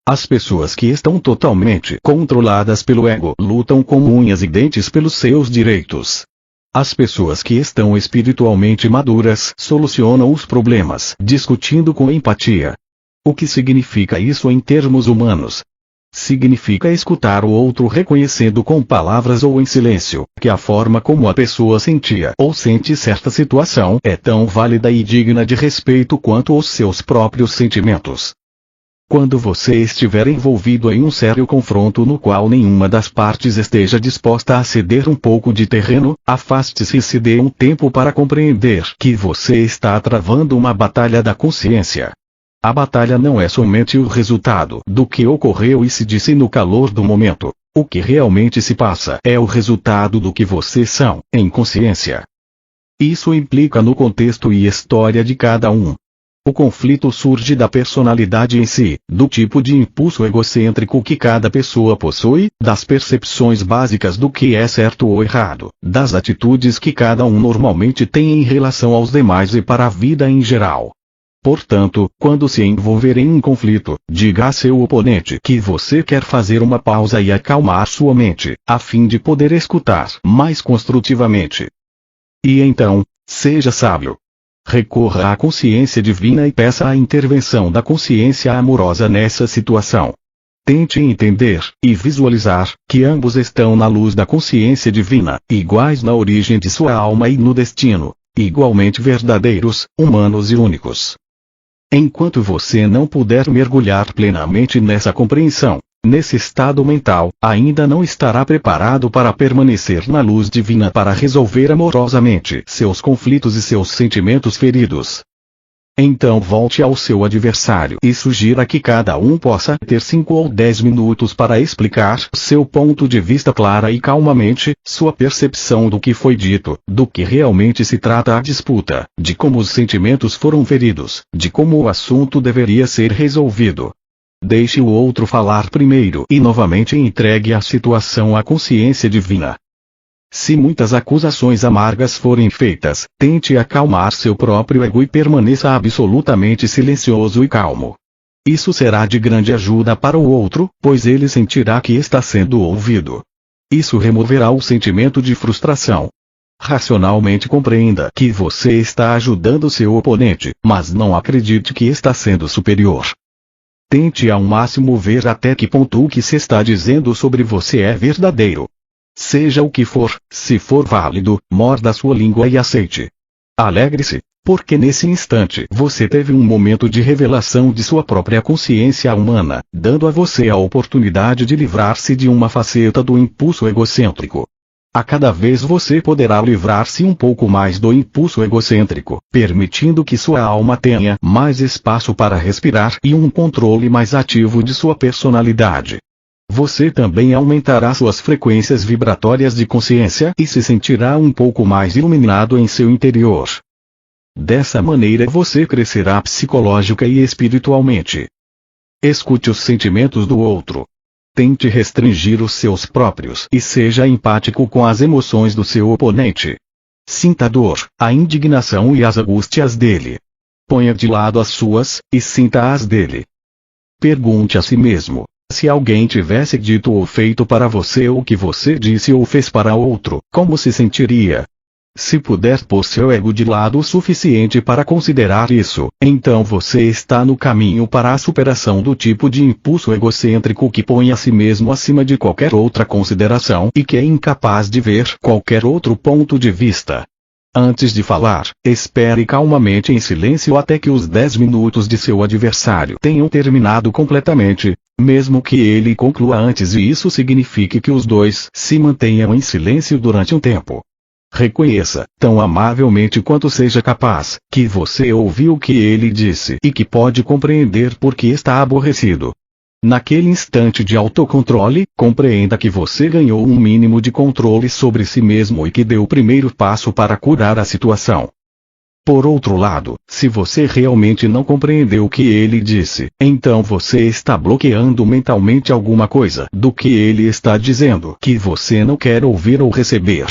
As pessoas que estão totalmente controladas pelo ego lutam com unhas e dentes pelos seus direitos. As pessoas que estão espiritualmente maduras solucionam os problemas discutindo com empatia. O que significa isso em termos humanos? Significa escutar o outro reconhecendo com palavras ou em silêncio que a forma como a pessoa sentia ou sente certa situação é tão válida e digna de respeito quanto os seus próprios sentimentos. Quando você estiver envolvido em um sério confronto no qual nenhuma das partes esteja disposta a ceder um pouco de terreno, afaste-se e se dê um tempo para compreender que você está travando uma batalha da consciência. A batalha não é somente o resultado do que ocorreu e se disse no calor do momento. O que realmente se passa é o resultado do que vocês são, em consciência. Isso implica no contexto e história de cada um. O conflito surge da personalidade em si, do tipo de impulso egocêntrico que cada pessoa possui, das percepções básicas do que é certo ou errado, das atitudes que cada um normalmente tem em relação aos demais e para a vida em geral. Portanto, quando se envolver em um conflito, diga a seu oponente que você quer fazer uma pausa e acalmar sua mente, a fim de poder escutar mais construtivamente. E então, seja sábio. Recorra à consciência divina e peça a intervenção da consciência amorosa nessa situação. Tente entender e visualizar que ambos estão na luz da consciência divina, iguais na origem de sua alma e no destino, igualmente verdadeiros, humanos e únicos. Enquanto você não puder mergulhar plenamente nessa compreensão, nesse estado mental, ainda não estará preparado para permanecer na luz divina para resolver amorosamente seus conflitos e seus sentimentos feridos. Então volte ao seu adversário e sugira que cada um possa ter 5 ou 10 minutos para explicar seu ponto de vista clara e calmamente, sua percepção do que foi dito, do que realmente se trata a disputa, de como os sentimentos foram feridos, de como o assunto deveria ser resolvido. Deixe o outro falar primeiro e novamente entregue a situação à consciência divina. Se muitas acusações amargas forem feitas, tente acalmar seu próprio ego e permaneça absolutamente silencioso e calmo. Isso será de grande ajuda para o outro, pois ele sentirá que está sendo ouvido. Isso removerá o sentimento de frustração. Racionalmente compreenda que você está ajudando seu oponente, mas não acredite que está sendo superior. Tente ao máximo ver até que ponto o que se está dizendo sobre você é verdadeiro. Seja o que for, se for válido, morda sua língua e aceite. Alegre-se, porque nesse instante você teve um momento de revelação de sua própria consciência humana, dando a você a oportunidade de livrar-se de uma faceta do impulso egocêntrico. A cada vez você poderá livrar-se um pouco mais do impulso egocêntrico, permitindo que sua alma tenha mais espaço para respirar e um controle mais ativo de sua personalidade. Você também aumentará suas frequências vibratórias de consciência e se sentirá um pouco mais iluminado em seu interior. Dessa maneira você crescerá psicológica e espiritualmente. Escute os sentimentos do outro. Tente restringir os seus próprios e seja empático com as emoções do seu oponente. Sinta a dor, a indignação e as angústias dele. Ponha de lado as suas, e sinta as dele. Pergunte a si mesmo: se alguém tivesse dito ou feito para você o que você disse ou fez para outro, como se sentiria? Se puder pôr seu ego de lado o suficiente para considerar isso, então você está no caminho para a superação do tipo de impulso egocêntrico que põe a si mesmo acima de qualquer outra consideração e que é incapaz de ver qualquer outro ponto de vista. Antes de falar, espere calmamente em silêncio até que os 10 minutos de seu adversário tenham terminado completamente, mesmo que ele conclua antes e isso signifique que os dois se mantenham em silêncio durante um tempo. Reconheça, tão amavelmente quanto seja capaz, que você ouviu o que ele disse e que pode compreender por que está aborrecido. Naquele instante de autocontrole, compreenda que você ganhou um mínimo de controle sobre si mesmo e que deu o primeiro passo para curar a situação. Por outro lado, se você realmente não compreendeu o que ele disse, então você está bloqueando mentalmente alguma coisa do que ele está dizendo que você não quer ouvir ou receber.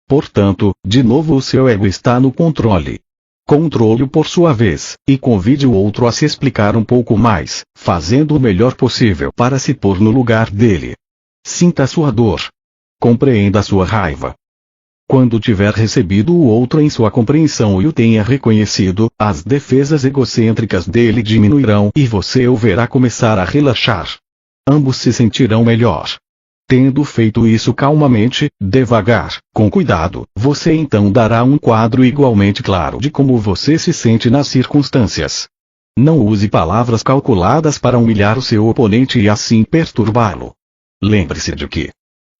Portanto, de novo o seu ego está no controle. Controle-o por sua vez, e convide o outro a se explicar um pouco mais, fazendo o melhor possível para se pôr no lugar dele. Sinta a sua dor. Compreenda a sua raiva. Quando tiver recebido o outro em sua compreensão e o tenha reconhecido, as defesas egocêntricas dele diminuirão e você o verá começar a relaxar. Ambos se sentirão melhor. Tendo feito isso calmamente, devagar, com cuidado, você então dará um quadro igualmente claro de como você se sente nas circunstâncias. Não use palavras calculadas para humilhar o seu oponente e assim perturbá-lo. Lembre-se de que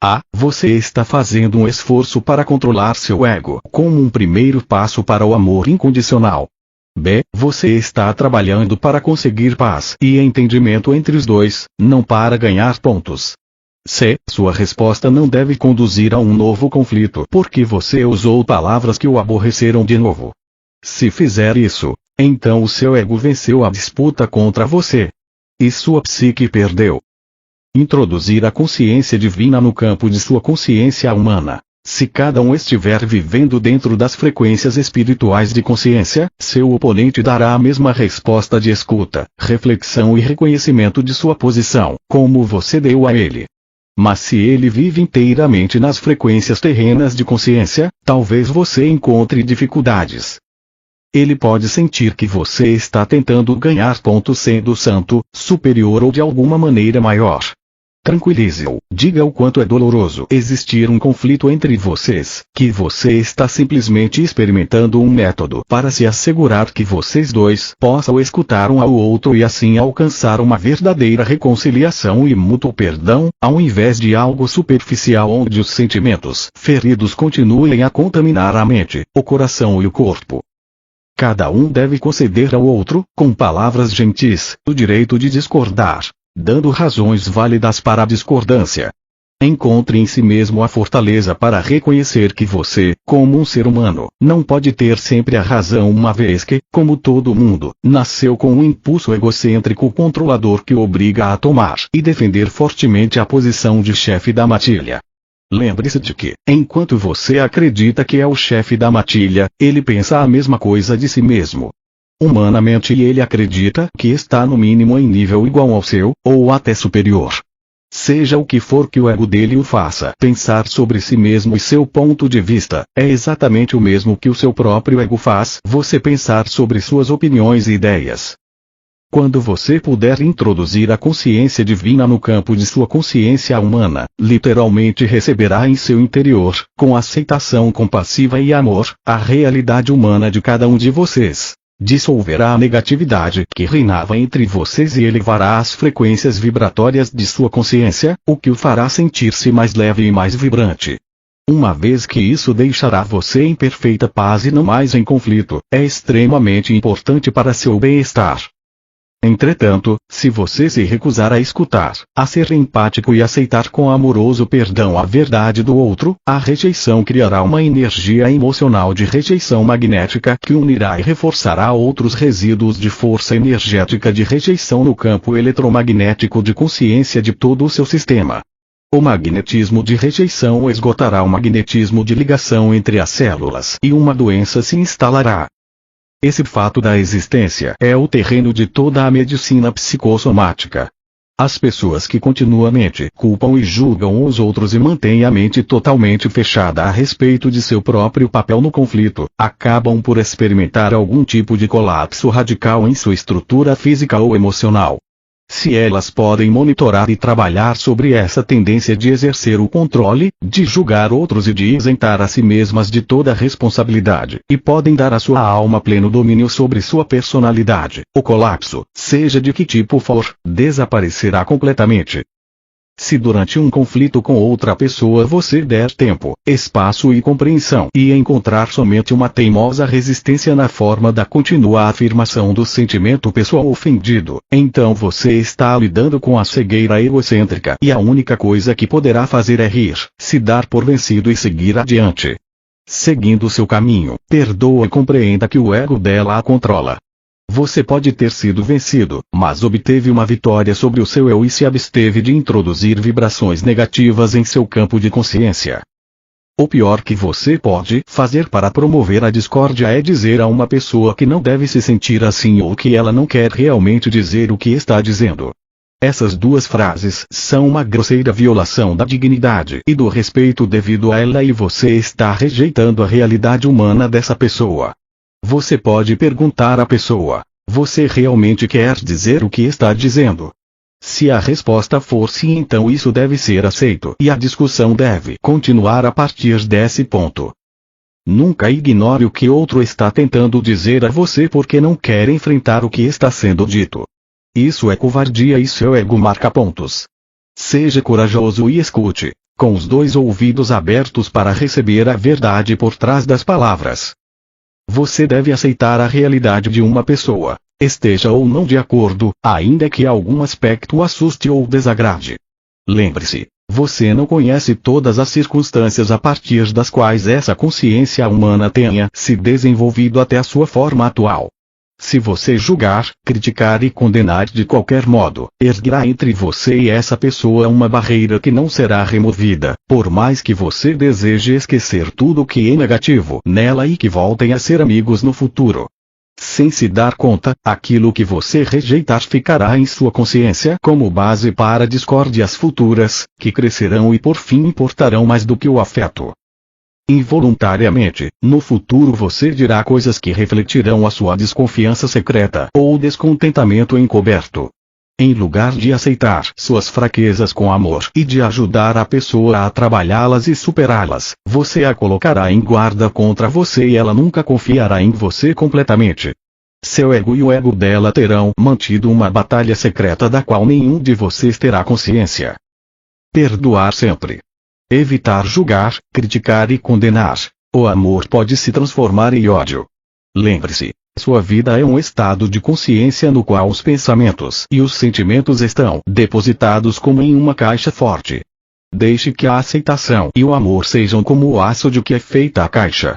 A. Você está fazendo um esforço para controlar seu ego como um primeiro passo para o amor incondicional. B. Você está trabalhando para conseguir paz e entendimento entre os dois, não para ganhar pontos. C. Sua resposta não deve conduzir a um novo conflito porque você usou palavras que o aborreceram de novo. Se fizer isso, então o seu ego venceu a disputa contra você. E sua psique perdeu. Introduzir a consciência divina no campo de sua consciência humana. Se cada um estiver vivendo dentro das frequências espirituais de consciência, seu oponente dará a mesma resposta de escuta, reflexão e reconhecimento de sua posição, como você deu a ele. Mas se ele vive inteiramente nas frequências terrenas de consciência, talvez você encontre dificuldades. Ele pode sentir que você está tentando ganhar pontos sendo santo, superior ou de alguma maneira maior. Tranquilize-o, diga o quanto é doloroso existir um conflito entre vocês, que você está simplesmente experimentando um método para se assegurar que vocês dois possam escutar um ao outro e assim alcançar uma verdadeira reconciliação e mútuo perdão, ao invés de algo superficial onde os sentimentos feridos continuem a contaminar a mente, o coração e o corpo. Cada um deve conceder ao outro, com palavras gentis, o direito de discordar, dando razões válidas para a discordância. Encontre em si mesmo a fortaleza para reconhecer que você, como um ser humano, não pode ter sempre a razão uma vez que, como todo mundo, nasceu com um impulso egocêntrico controlador que o obriga a tomar e defender fortemente a posição de chefe da matilha. Lembre-se de que, enquanto você acredita que é o chefe da matilha, ele pensa a mesma coisa de si mesmo. Humanamente ele acredita que está no mínimo em nível igual ao seu, ou até superior. Seja o que for que o ego dele o faça pensar sobre si mesmo e seu ponto de vista, é exatamente o mesmo que o seu próprio ego faz você pensar sobre suas opiniões e ideias. Quando você puder introduzir a consciência divina no campo de sua consciência humana, literalmente receberá em seu interior, com aceitação compassiva e amor, a realidade humana de cada um de vocês. Dissolverá a negatividade que reinava entre vocês e elevará as frequências vibratórias de sua consciência, o que o fará sentir-se mais leve e mais vibrante. Uma vez que isso deixará você em perfeita paz e não mais em conflito, é extremamente importante para seu bem-estar. Entretanto, se você se recusar a escutar, a ser empático e aceitar com amoroso perdão a verdade do outro, a rejeição criará uma energia emocional de rejeição magnética que unirá e reforçará outros resíduos de força energética de rejeição no campo eletromagnético de consciência de todo o seu sistema. O magnetismo de rejeição esgotará o magnetismo de ligação entre as células e uma doença se instalará. Esse fato da existência é o terreno de toda a medicina psicossomática. As pessoas que continuamente culpam e julgam os outros e mantêm a mente totalmente fechada a respeito de seu próprio papel no conflito, acabam por experimentar algum tipo de colapso radical em sua estrutura física ou emocional. Se elas podem monitorar e trabalhar sobre essa tendência de exercer o controle, de julgar outros e de isentar a si mesmas de toda responsabilidade, e podem dar à sua alma pleno domínio sobre sua personalidade, o colapso, seja de que tipo for, desaparecerá completamente. Se durante um conflito com outra pessoa você der tempo, espaço e compreensão e encontrar somente uma teimosa resistência na forma da contínua afirmação do sentimento pessoal ofendido, então você está lidando com a cegueira egocêntrica e a única coisa que poderá fazer é rir, se dar por vencido e seguir adiante. Seguindo seu caminho, perdoa e compreenda que o ego dela a controla. Você pode ter sido vencido, mas obteve uma vitória sobre o seu eu e se absteve de introduzir vibrações negativas em seu campo de consciência. O pior que você pode fazer para promover a discórdia é dizer a uma pessoa que não deve se sentir assim ou que ela não quer realmente dizer o que está dizendo. Essas duas frases são uma grosseira violação da dignidade e do respeito devido a ela e você está rejeitando a realidade humana dessa pessoa. Você pode perguntar à pessoa: você realmente quer dizer o que está dizendo? Se a resposta for sim, então isso deve ser aceito e a discussão deve continuar a partir desse ponto. Nunca ignore o que outro está tentando dizer a você porque não quer enfrentar o que está sendo dito. Isso é covardia e seu ego marca pontos. Seja corajoso e escute, com os dois ouvidos abertos para receber a verdade por trás das palavras. Você deve aceitar a realidade de uma pessoa, esteja ou não de acordo, ainda que algum aspecto assuste ou desagrade. Lembre-se, você não conhece todas as circunstâncias a partir das quais essa consciência humana tenha se desenvolvido até a sua forma atual. Se você julgar, criticar e condenar de qualquer modo, erguerá entre você e essa pessoa uma barreira que não será removida, por mais que você deseje esquecer tudo o que é negativo nela e que voltem a ser amigos no futuro. Sem se dar conta, aquilo que você rejeitar ficará em sua consciência como base para discórdias futuras, que crescerão e por fim importarão mais do que o afeto. Involuntariamente, no futuro você dirá coisas que refletirão a sua desconfiança secreta ou descontentamento encoberto. Em lugar de aceitar suas fraquezas com amor e de ajudar a pessoa a trabalhá-las e superá-las, você a colocará em guarda contra você e ela nunca confiará em você completamente. Seu ego e o ego dela terão mantido uma batalha secreta da qual nenhum de vocês terá consciência. Perdoar sempre. Evitar julgar, criticar e condenar. O amor pode se transformar em ódio. Lembre-se, sua vida é um estado de consciência no qual os pensamentos e os sentimentos estão depositados como em uma caixa forte. Deixe que a aceitação e o amor sejam como o aço de que é feita a caixa.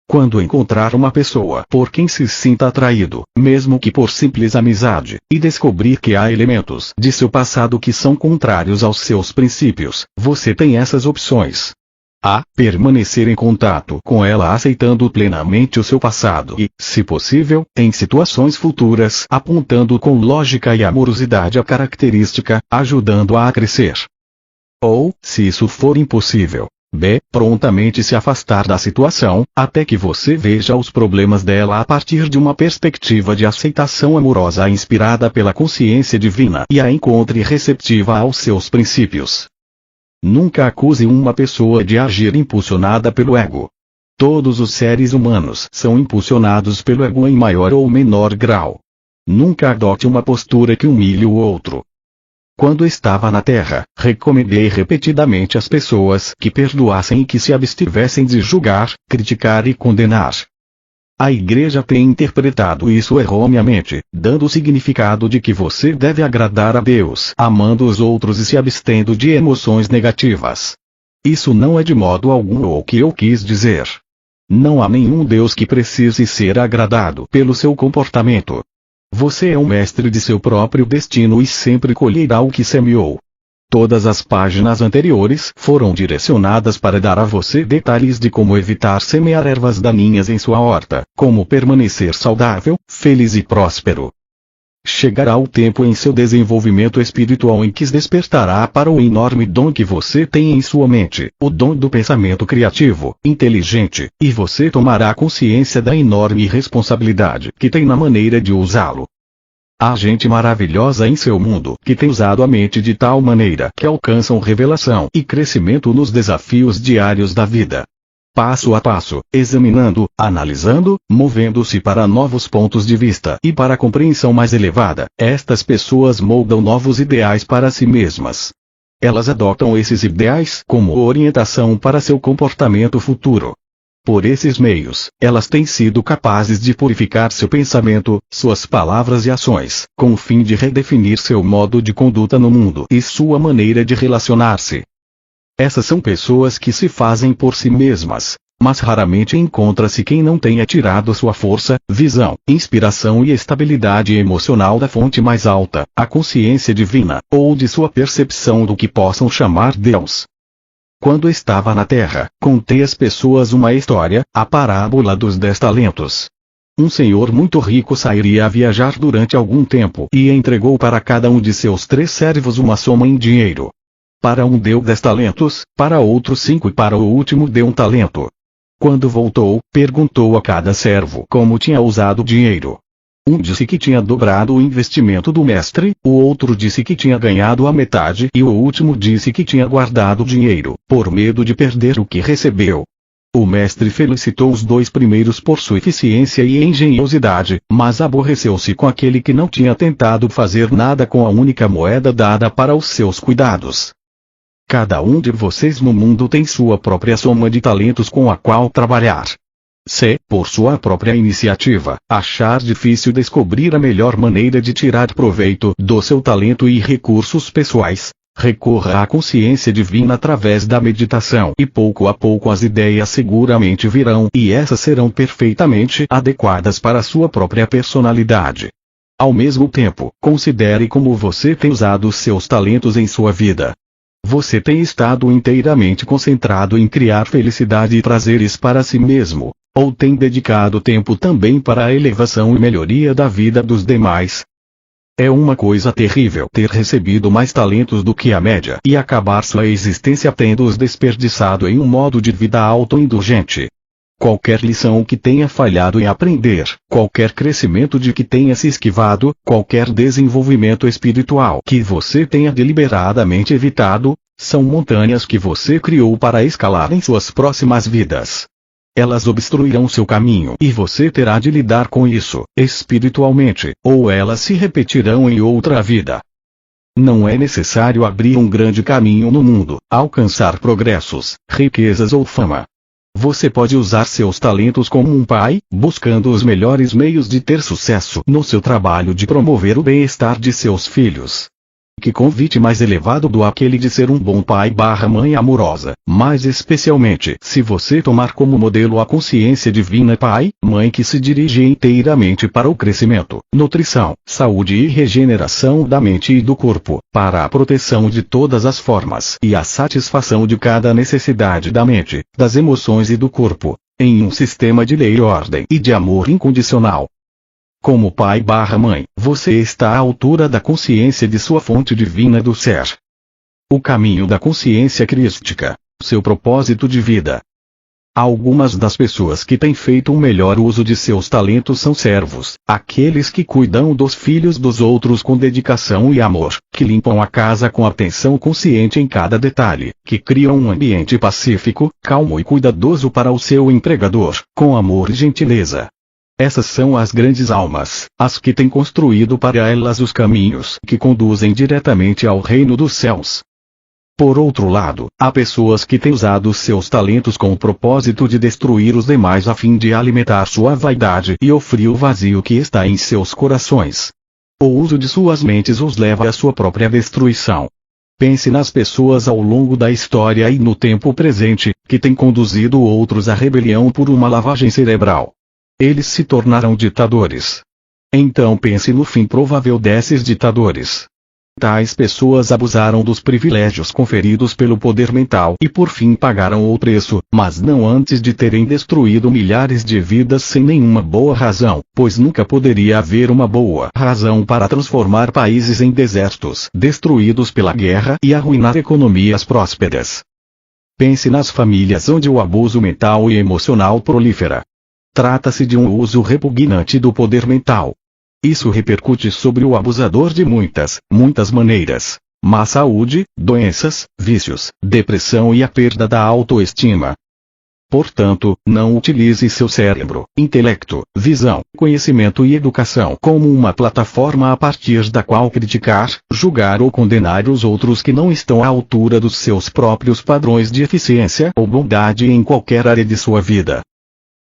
Quando encontrar uma pessoa por quem se sinta atraído, mesmo que por simples amizade, e descobrir que há elementos de seu passado que são contrários aos seus princípios, você tem essas opções. A. Permanecer em contato com ela aceitando plenamente o seu passado e, se possível, em situações futuras apontando com lógica e amorosidade a característica, ajudando-a a crescer. Ou, se isso for impossível, B. Prontamente se afastar da situação, até que você veja os problemas dela a partir de uma perspectiva de aceitação amorosa inspirada pela consciência divina e a encontre receptiva aos seus princípios. Nunca acuse uma pessoa de agir impulsionada pelo ego. Todos os seres humanos são impulsionados pelo ego em maior ou menor grau. Nunca adote uma postura que humilhe o outro. Quando estava na Terra, recomendei repetidamente às pessoas que perdoassem e que se abstivessem de julgar, criticar e condenar. A Igreja tem interpretado isso erroneamente, dando o significado de que você deve agradar a Deus, amando os outros e se abstendo de emoções negativas. Isso não é de modo algum o que eu quis dizer. Não há nenhum Deus que precise ser agradado pelo seu comportamento. Você é um mestre de seu próprio destino e sempre colherá o que semeou. Todas as páginas anteriores foram direcionadas para dar a você detalhes de como evitar semear ervas daninhas em sua horta, como permanecer saudável, feliz e próspero. Chegará o tempo em seu desenvolvimento espiritual em que despertará para o enorme dom que você tem em sua mente, o dom do pensamento criativo, inteligente, e você tomará consciência da enorme responsabilidade que tem na maneira de usá-lo. Há gente maravilhosa em seu mundo que tem usado a mente de tal maneira que alcançam revelação e crescimento nos desafios diários da vida. Passo a passo, examinando, analisando, movendo-se para novos pontos de vista e para a compreensão mais elevada, estas pessoas moldam novos ideais para si mesmas. Elas adotam esses ideais como orientação para seu comportamento futuro. Por esses meios, elas têm sido capazes de purificar seu pensamento, suas palavras e ações, com o fim de redefinir seu modo de conduta no mundo e sua maneira de relacionar-se. Essas são pessoas que se fazem por si mesmas, mas raramente encontra-se quem não tenha tirado sua força, visão, inspiração e estabilidade emocional da fonte mais alta, a consciência divina, ou de sua percepção do que possam chamar Deus. Quando estava na Terra, contei às pessoas uma história, a parábola dos 10 talentos. Um senhor muito rico sairia a viajar durante algum tempo e entregou para cada um de seus 3 servos uma soma em dinheiro. Para um deu 10 talentos, para outro 5 e para o último deu 1 talento. Quando voltou, perguntou a cada servo como tinha usado o dinheiro. Um disse que tinha dobrado o investimento do mestre, o outro disse que tinha ganhado a metade e o último disse que tinha guardado o dinheiro, por medo de perder o que recebeu. O mestre felicitou os 2 primeiros por sua eficiência e engenhosidade, mas aborreceu-se com aquele que não tinha tentado fazer nada com a única moeda dada para os seus cuidados. Cada um de vocês no mundo tem sua própria soma de talentos com a qual trabalhar. Se, por sua própria iniciativa, achar difícil descobrir a melhor maneira de tirar proveito do seu talento e recursos pessoais, recorra à consciência divina através da meditação e pouco a pouco as ideias seguramente virão e essas serão perfeitamente adequadas para a sua própria personalidade. Ao mesmo tempo, considere como você tem usado os seus talentos em sua vida. Você tem estado inteiramente concentrado em criar felicidade e prazeres para si mesmo, ou tem dedicado tempo também para a elevação e melhoria da vida dos demais? É uma coisa terrível ter recebido mais talentos do que a média e acabar sua existência tendo-os desperdiçado em um modo de vida autoindulgente. Qualquer lição que tenha falhado em aprender, qualquer crescimento de que tenha se esquivado, qualquer desenvolvimento espiritual que você tenha deliberadamente evitado, são montanhas que você criou para escalar em suas próximas vidas. Elas obstruirão seu caminho e você terá de lidar com isso, espiritualmente, ou elas se repetirão em outra vida. Não é necessário abrir um grande caminho no mundo, alcançar progressos, riquezas ou fama. Você pode usar seus talentos como um pai, buscando os melhores meios de ter sucesso no seu trabalho de promover o bem-estar de seus filhos. Que convite mais elevado do aquele de ser um bom pai/mãe amorosa, mais especialmente se você tomar como modelo a consciência divina pai/mãe que se dirige inteiramente para o crescimento, nutrição, saúde e regeneração da mente e do corpo, para a proteção de todas as formas e a satisfação de cada necessidade da mente, das emoções e do corpo, em um sistema de lei e ordem e de amor incondicional. Como pai/mãe, você está à altura da consciência de sua fonte divina do ser. O caminho da consciência crística, seu propósito de vida. Algumas das pessoas que têm feito um melhor uso de seus talentos são servos, aqueles que cuidam dos filhos dos outros com dedicação e amor, que limpam a casa com atenção consciente em cada detalhe, que criam um ambiente pacífico, calmo e cuidadoso para o seu empregador, com amor e gentileza. Essas são as grandes almas, as que têm construído para elas os caminhos que conduzem diretamente ao reino dos céus. Por outro lado, há pessoas que têm usado seus talentos com o propósito de destruir os demais a fim de alimentar sua vaidade e o frio vazio que está em seus corações. O uso de suas mentes os leva à sua própria destruição. Pense nas pessoas ao longo da história e no tempo presente, que têm conduzido outros à rebelião por uma lavagem cerebral. Eles se tornaram ditadores. Então pense no fim provável desses ditadores. Tais pessoas abusaram dos privilégios conferidos pelo poder mental e por fim pagaram o preço, mas não antes de terem destruído milhares de vidas sem nenhuma boa razão, pois nunca poderia haver uma boa razão para transformar países em desertos destruídos pela guerra e arruinar economias prósperas. Pense nas famílias onde o abuso mental e emocional prolifera. Trata-se de um uso repugnante do poder mental. Isso repercute sobre o abusador de muitas maneiras: má saúde, doenças, vícios, depressão e a perda da autoestima. Portanto, não utilize seu cérebro, intelecto, visão, conhecimento e educação como uma plataforma a partir da qual criticar, julgar ou condenar os outros que não estão à altura dos seus próprios padrões de eficiência ou bondade em qualquer área de sua vida.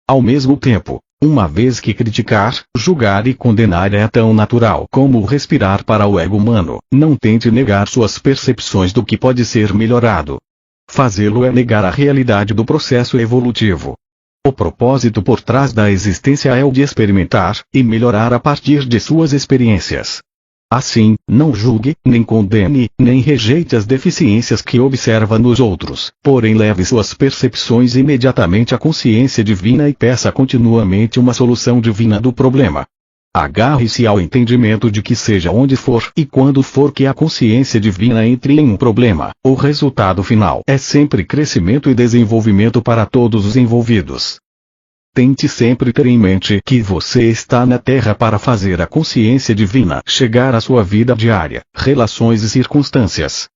Ao mesmo tempo, uma vez que criticar, julgar e condenar é tão natural como respirar para o ego humano, não tente negar suas percepções do que pode ser melhorado. Fazê-lo é negar a realidade do processo evolutivo. O propósito por trás da existência é o de experimentar e melhorar a partir de suas experiências. Assim, não julgue, nem condene, nem rejeite as deficiências que observa nos outros, porém leve suas percepções imediatamente à consciência divina e peça continuamente uma solução divina do problema. Agarre-se ao entendimento de que seja onde for e quando for que a consciência divina entre em um problema, o resultado final é sempre crescimento e desenvolvimento para todos os envolvidos. Tente sempre ter em mente que você está na Terra para fazer a consciência divina chegar à sua vida diária, relações e circunstâncias.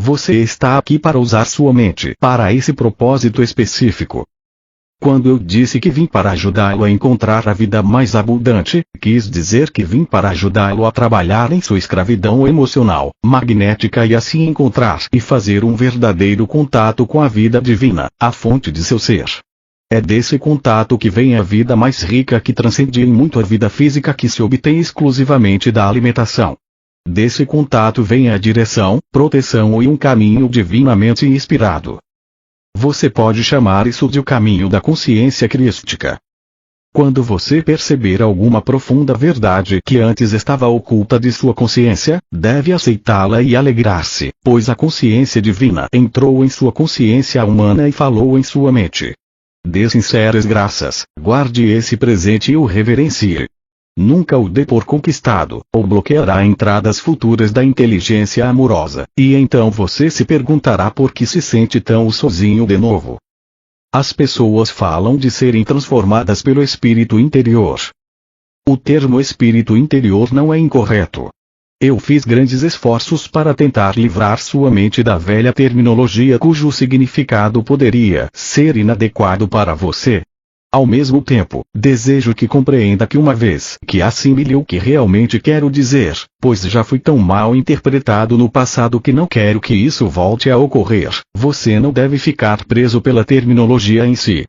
Você está aqui para usar sua mente para esse propósito específico. Quando eu disse que vim para ajudá-lo a encontrar a vida mais abundante, quis dizer que vim para ajudá-lo a trabalhar em sua escravidão emocional, magnética e assim encontrar e fazer um verdadeiro contato com a vida divina, a fonte de seu ser. É desse contato que vem a vida mais rica que transcende em muito a vida física que se obtém exclusivamente da alimentação. Desse contato vem a direção, proteção e um caminho divinamente inspirado. Você pode chamar isso de o caminho da consciência crística. Quando você perceber alguma profunda verdade que antes estava oculta de sua consciência, deve aceitá-la e alegrar-se, pois a consciência divina entrou em sua consciência humana e falou em sua mente. Dê sinceras graças, guarde esse presente e o reverencie. Nunca o dê por conquistado, ou bloqueará entradas futuras da inteligência amorosa, e então você se perguntará por que se sente tão sozinho de novo. As pessoas falam de serem transformadas pelo espírito interior. O termo espírito interior não é incorreto. Eu fiz grandes esforços para tentar livrar sua mente da velha terminologia cujo significado poderia ser inadequado para você. Ao mesmo tempo, desejo que compreenda que uma vez que assimile o que realmente quero dizer, pois já fui tão mal interpretado no passado que não quero que isso volte a ocorrer, você não deve ficar preso pela terminologia em si.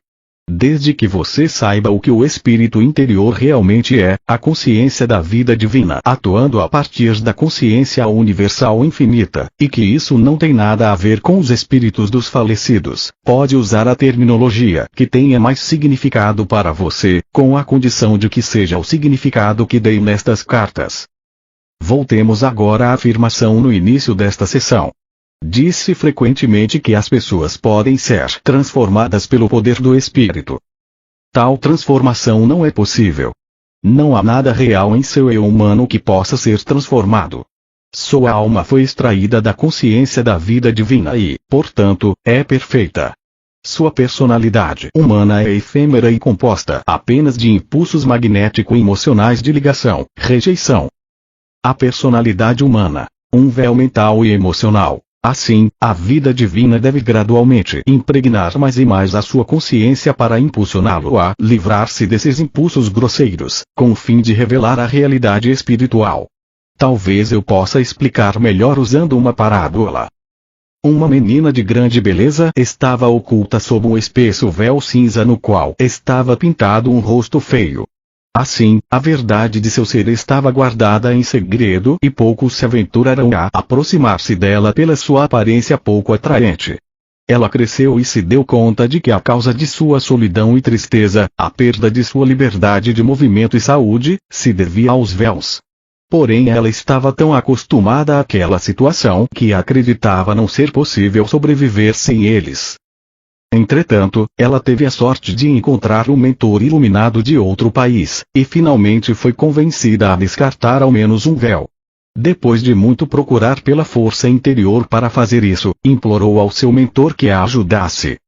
Desde que você saiba o que o espírito interior realmente é, a consciência da vida divina atuando a partir da consciência universal infinita, e que isso não tem nada a ver com os espíritos dos falecidos, pode usar a terminologia que tenha mais significado para você, com a condição de que seja o significado que dei nestas cartas. Voltemos agora à afirmação no início desta sessão. Disse frequentemente que as pessoas podem ser transformadas pelo poder do espírito. Tal transformação não é possível. Não há nada real em seu eu humano que possa ser transformado. Sua alma foi extraída da consciência da vida divina e, portanto, é perfeita. Sua personalidade humana é efêmera e composta apenas de impulsos magnético-emocionais de ligação, rejeição. A personalidade humana, um véu mental e emocional. Assim, a vida divina deve gradualmente impregnar mais e mais a sua consciência para impulsioná-lo a livrar-se desses impulsos grosseiros, com o fim de revelar a realidade espiritual. Talvez eu possa explicar melhor usando uma parábola. Uma menina de grande beleza estava oculta sob um espesso véu cinza no qual estava pintado um rosto feio. Assim, a verdade de seu ser estava guardada em segredo e poucos se aventurarão a aproximar-se dela pela sua aparência pouco atraente. Ela cresceu e se deu conta de que a causa de sua solidão e tristeza, a perda de sua liberdade de movimento e saúde, se devia aos véus. Porém ela estava tão acostumada àquela situação que acreditava não ser possível sobreviver sem eles. Entretanto, ela teve a sorte de encontrar um mentor iluminado de outro país, e finalmente foi convencida a descartar ao menos um véu. Depois de muito procurar pela força interior para fazer isso, implorou ao seu mentor que a ajudasse.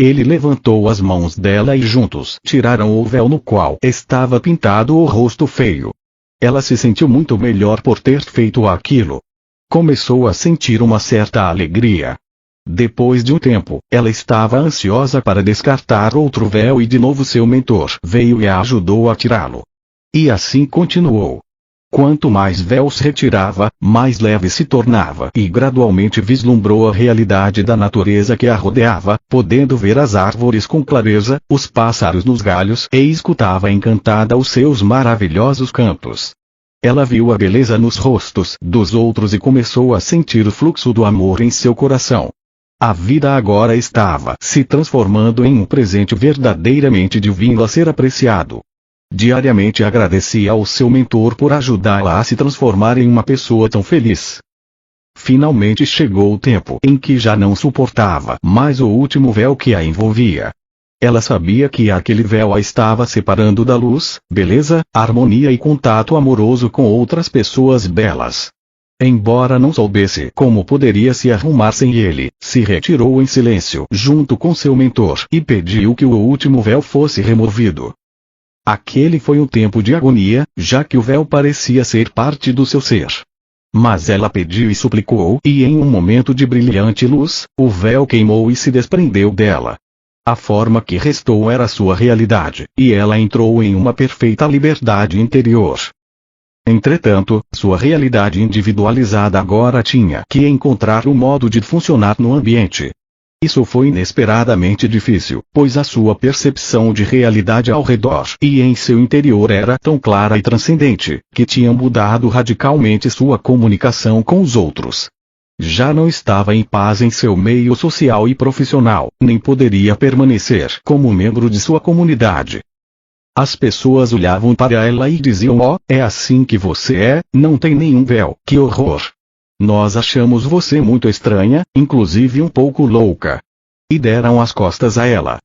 Ele levantou as mãos dela e juntos tiraram o véu no qual estava pintado o rosto feio. Ela se sentiu muito melhor por ter feito aquilo. Começou a sentir uma certa alegria. Depois de um tempo, ela estava ansiosa para descartar outro véu e de novo seu mentor veio e a ajudou a tirá-lo. E assim continuou. Quanto mais véus retirava, mais leve se tornava e gradualmente vislumbrou a realidade da natureza que a rodeava, podendo ver as árvores com clareza, os pássaros nos galhos e escutava encantada os seus maravilhosos cantos. Ela viu a beleza nos rostos dos outros e começou a sentir o fluxo do amor em seu coração. A vida agora estava se transformando em um presente verdadeiramente divino a ser apreciado. Diariamente agradecia ao seu mentor por ajudá-la a se transformar em uma pessoa tão feliz. Finalmente chegou o tempo em que já não suportava mais o último véu que a envolvia. Ela sabia que aquele véu a estava separando da luz, beleza, harmonia e contato amoroso com outras pessoas belas. Embora não soubesse como poderia se arrumar sem ele, se retirou em silêncio junto com seu mentor e pediu que o último véu fosse removido. Aquele foi um tempo de agonia, já que o véu parecia ser parte do seu ser. Mas ela pediu e suplicou, e em um momento de brilhante luz, o véu queimou e se desprendeu dela. A forma que restou era sua realidade, e ela entrou em uma perfeita liberdade interior. Entretanto, sua realidade individualizada agora tinha que encontrar um modo de funcionar no ambiente. Isso foi inesperadamente difícil, pois a sua percepção de realidade ao redor e em seu interior era tão clara e transcendente, que tinha mudado radicalmente sua comunicação com os outros. Já não estava em paz em seu meio social e profissional, nem poderia permanecer como membro de sua comunidade. As pessoas olhavam para ela e diziam: "Oh, é assim que você é, não tem nenhum véu, que horror! Nós achamos você muito estranha, inclusive um pouco louca." E deram as costas a ela.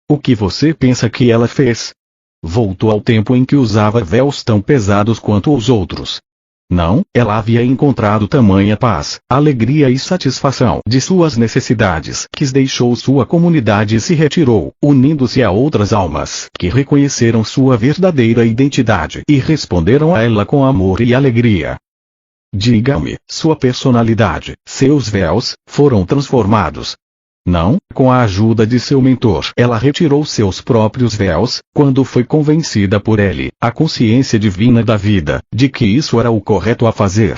O que você pensa que ela fez? Voltou ao tempo em que usava véus tão pesados quanto os outros. Não, ela havia encontrado tamanha paz, alegria e satisfação de suas necessidades, que deixou sua comunidade e se retirou, unindo-se a outras almas que reconheceram sua verdadeira identidade e responderam a ela com amor e alegria. Diga-me, sua personalidade, seus véus, foram transformados? Não, com a ajuda de seu mentor, ela retirou seus próprios véus, quando foi convencida por ele, a consciência divina da vida, de que isso era o correto a fazer.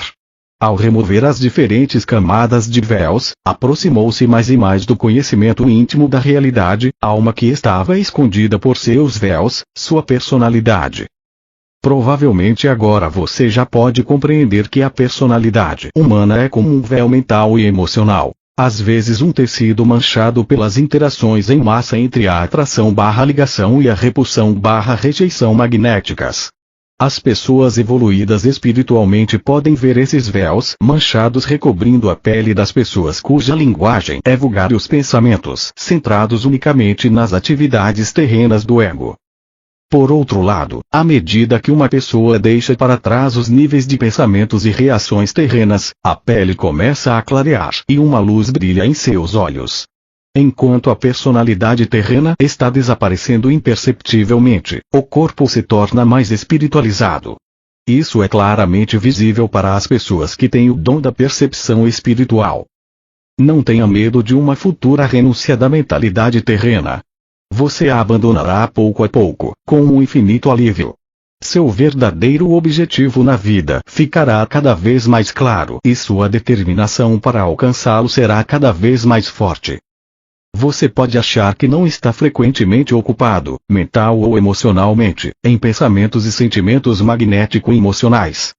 Ao remover as diferentes camadas de véus, aproximou-se mais e mais do conhecimento íntimo da realidade, alma que estava escondida por seus véus, sua personalidade. Provavelmente agora você já pode compreender que a personalidade humana é como um véu mental e emocional. Às vezes um tecido manchado pelas interações em massa entre a atração/ligação e a repulsão/rejeição magnéticas. As pessoas evoluídas espiritualmente podem ver esses véus manchados recobrindo a pele das pessoas cuja linguagem é vulgar e os pensamentos centrados unicamente nas atividades terrenas do ego. Por outro lado, à medida que uma pessoa deixa para trás os níveis de pensamentos e reações terrenas, a pele começa a clarear e uma luz brilha em seus olhos. Enquanto a personalidade terrena está desaparecendo imperceptivelmente, o corpo se torna mais espiritualizado. Isso é claramente visível para as pessoas que têm o dom da percepção espiritual. Não tenha medo de uma futura renúncia da mentalidade terrena. Você a abandonará pouco a pouco, com um infinito alívio. Seu verdadeiro objetivo na vida ficará cada vez mais claro e sua determinação para alcançá-lo será cada vez mais forte. Você pode achar que não está frequentemente ocupado, mental ou emocionalmente, em pensamentos e sentimentos magnético-emocionais.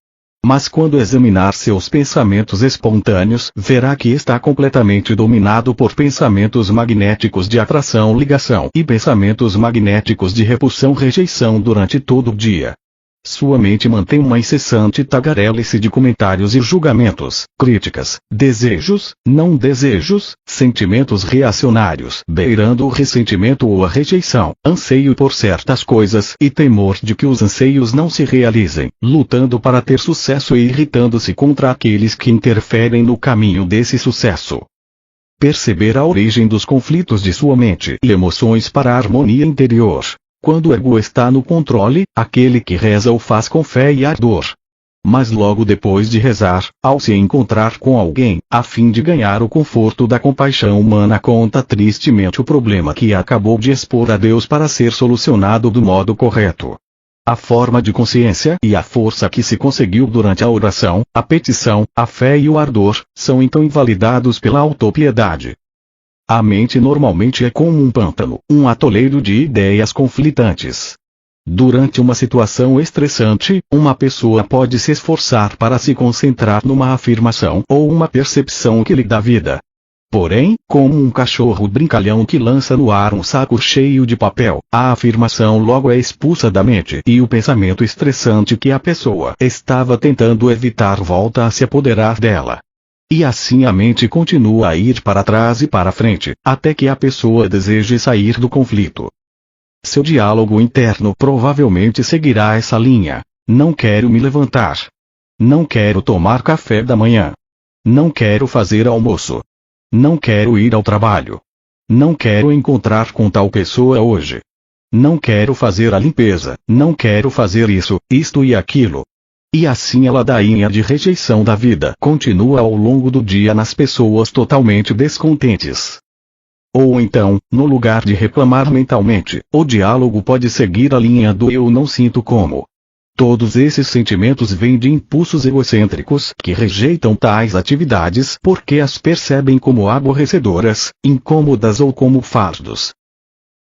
Mas quando examinar seus pensamentos espontâneos, verá que está completamente dominado por pensamentos magnéticos de atração-ligação e pensamentos magnéticos de repulsão-rejeição durante todo o dia. Sua mente mantém uma incessante tagarelice de comentários e julgamentos, críticas, desejos, não desejos, sentimentos reacionários, beirando o ressentimento ou a rejeição, anseio por certas coisas e temor de que os anseios não se realizem, lutando para ter sucesso e irritando-se contra aqueles que interferem no caminho desse sucesso. Perceber a origem dos conflitos de sua mente e emoções para a harmonia interior. Quando o ego está no controle, aquele que reza o faz com fé e ardor. Mas logo depois de rezar, ao se encontrar com alguém, a fim de ganhar o conforto da compaixão humana, conta tristemente o problema que acabou de expor a Deus para ser solucionado do modo correto. A forma de consciência e a força que se conseguiu durante a oração, a petição, a fé e o ardor, são então invalidados pela autopiedade. A mente normalmente é como um pântano, um atoleiro de ideias conflitantes. Durante uma situação estressante, uma pessoa pode se esforçar para se concentrar numa afirmação ou uma percepção que lhe dá vida. Porém, como um cachorro brincalhão que lança no ar um saco cheio de papel, a afirmação logo é expulsa da mente e o pensamento estressante que a pessoa estava tentando evitar volta a se apoderar dela. E assim a mente continua a ir para trás e para frente, até que a pessoa deseje sair do conflito. Seu diálogo interno provavelmente seguirá essa linha. Não quero me levantar. Não quero tomar café da manhã. Não quero fazer almoço. Não quero ir ao trabalho. Não quero encontrar com tal pessoa hoje. Não quero fazer a limpeza. Não quero fazer isso, isto e aquilo. E assim a ladainha de rejeição da vida continua ao longo do dia nas pessoas totalmente descontentes. Ou então, no lugar de reclamar mentalmente, o diálogo pode seguir a linha do eu não sinto como. Todos esses sentimentos vêm de impulsos egocêntricos que rejeitam tais atividades porque as percebem como aborrecedoras, incômodas ou como fardos.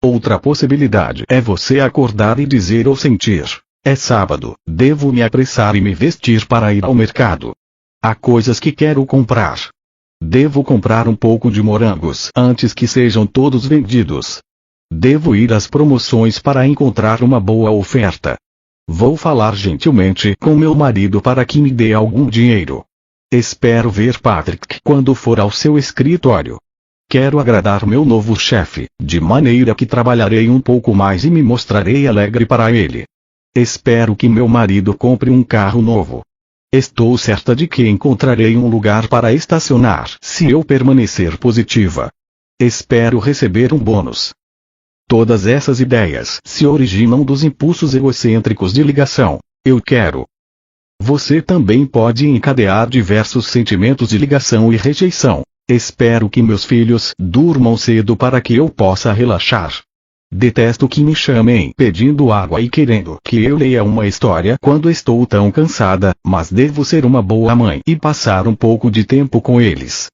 Outra possibilidade é você acordar e dizer ou sentir: é sábado, devo me apressar e me vestir para ir ao mercado. Há coisas que quero comprar. Devo comprar um pouco de morangos antes que sejam todos vendidos. Devo ir às promoções para encontrar uma boa oferta. Vou falar gentilmente com meu marido para que me dê algum dinheiro. Espero ver Patrick quando for ao seu escritório. Quero agradar meu novo chefe, de maneira que trabalharei um pouco mais e me mostrarei alegre para ele. Espero que meu marido compre um carro novo. Estou certa de que encontrarei um lugar para estacionar se eu permanecer positiva. Espero receber um bônus. Todas essas ideias se originam dos impulsos egocêntricos de ligação. Eu quero. Você também pode encadear diversos sentimentos de ligação e rejeição. Espero que meus filhos durmam cedo para que eu possa relaxar. Detesto que me chamem pedindo água e querendo que eu leia uma história quando estou tão cansada, mas devo ser uma boa mãe e passar um pouco de tempo com eles.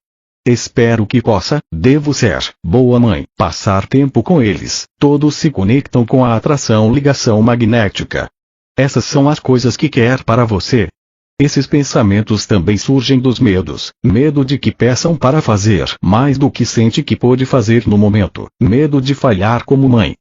Espero que possa, devo ser, boa mãe, passar tempo com eles. Todos se conectam com a atração-ligação magnética. Essas são as coisas que quer para você. Esses pensamentos também surgem dos medos. Medo de que peçam para fazer mais do que sente que pode fazer no momento. Medo de falhar como mãe.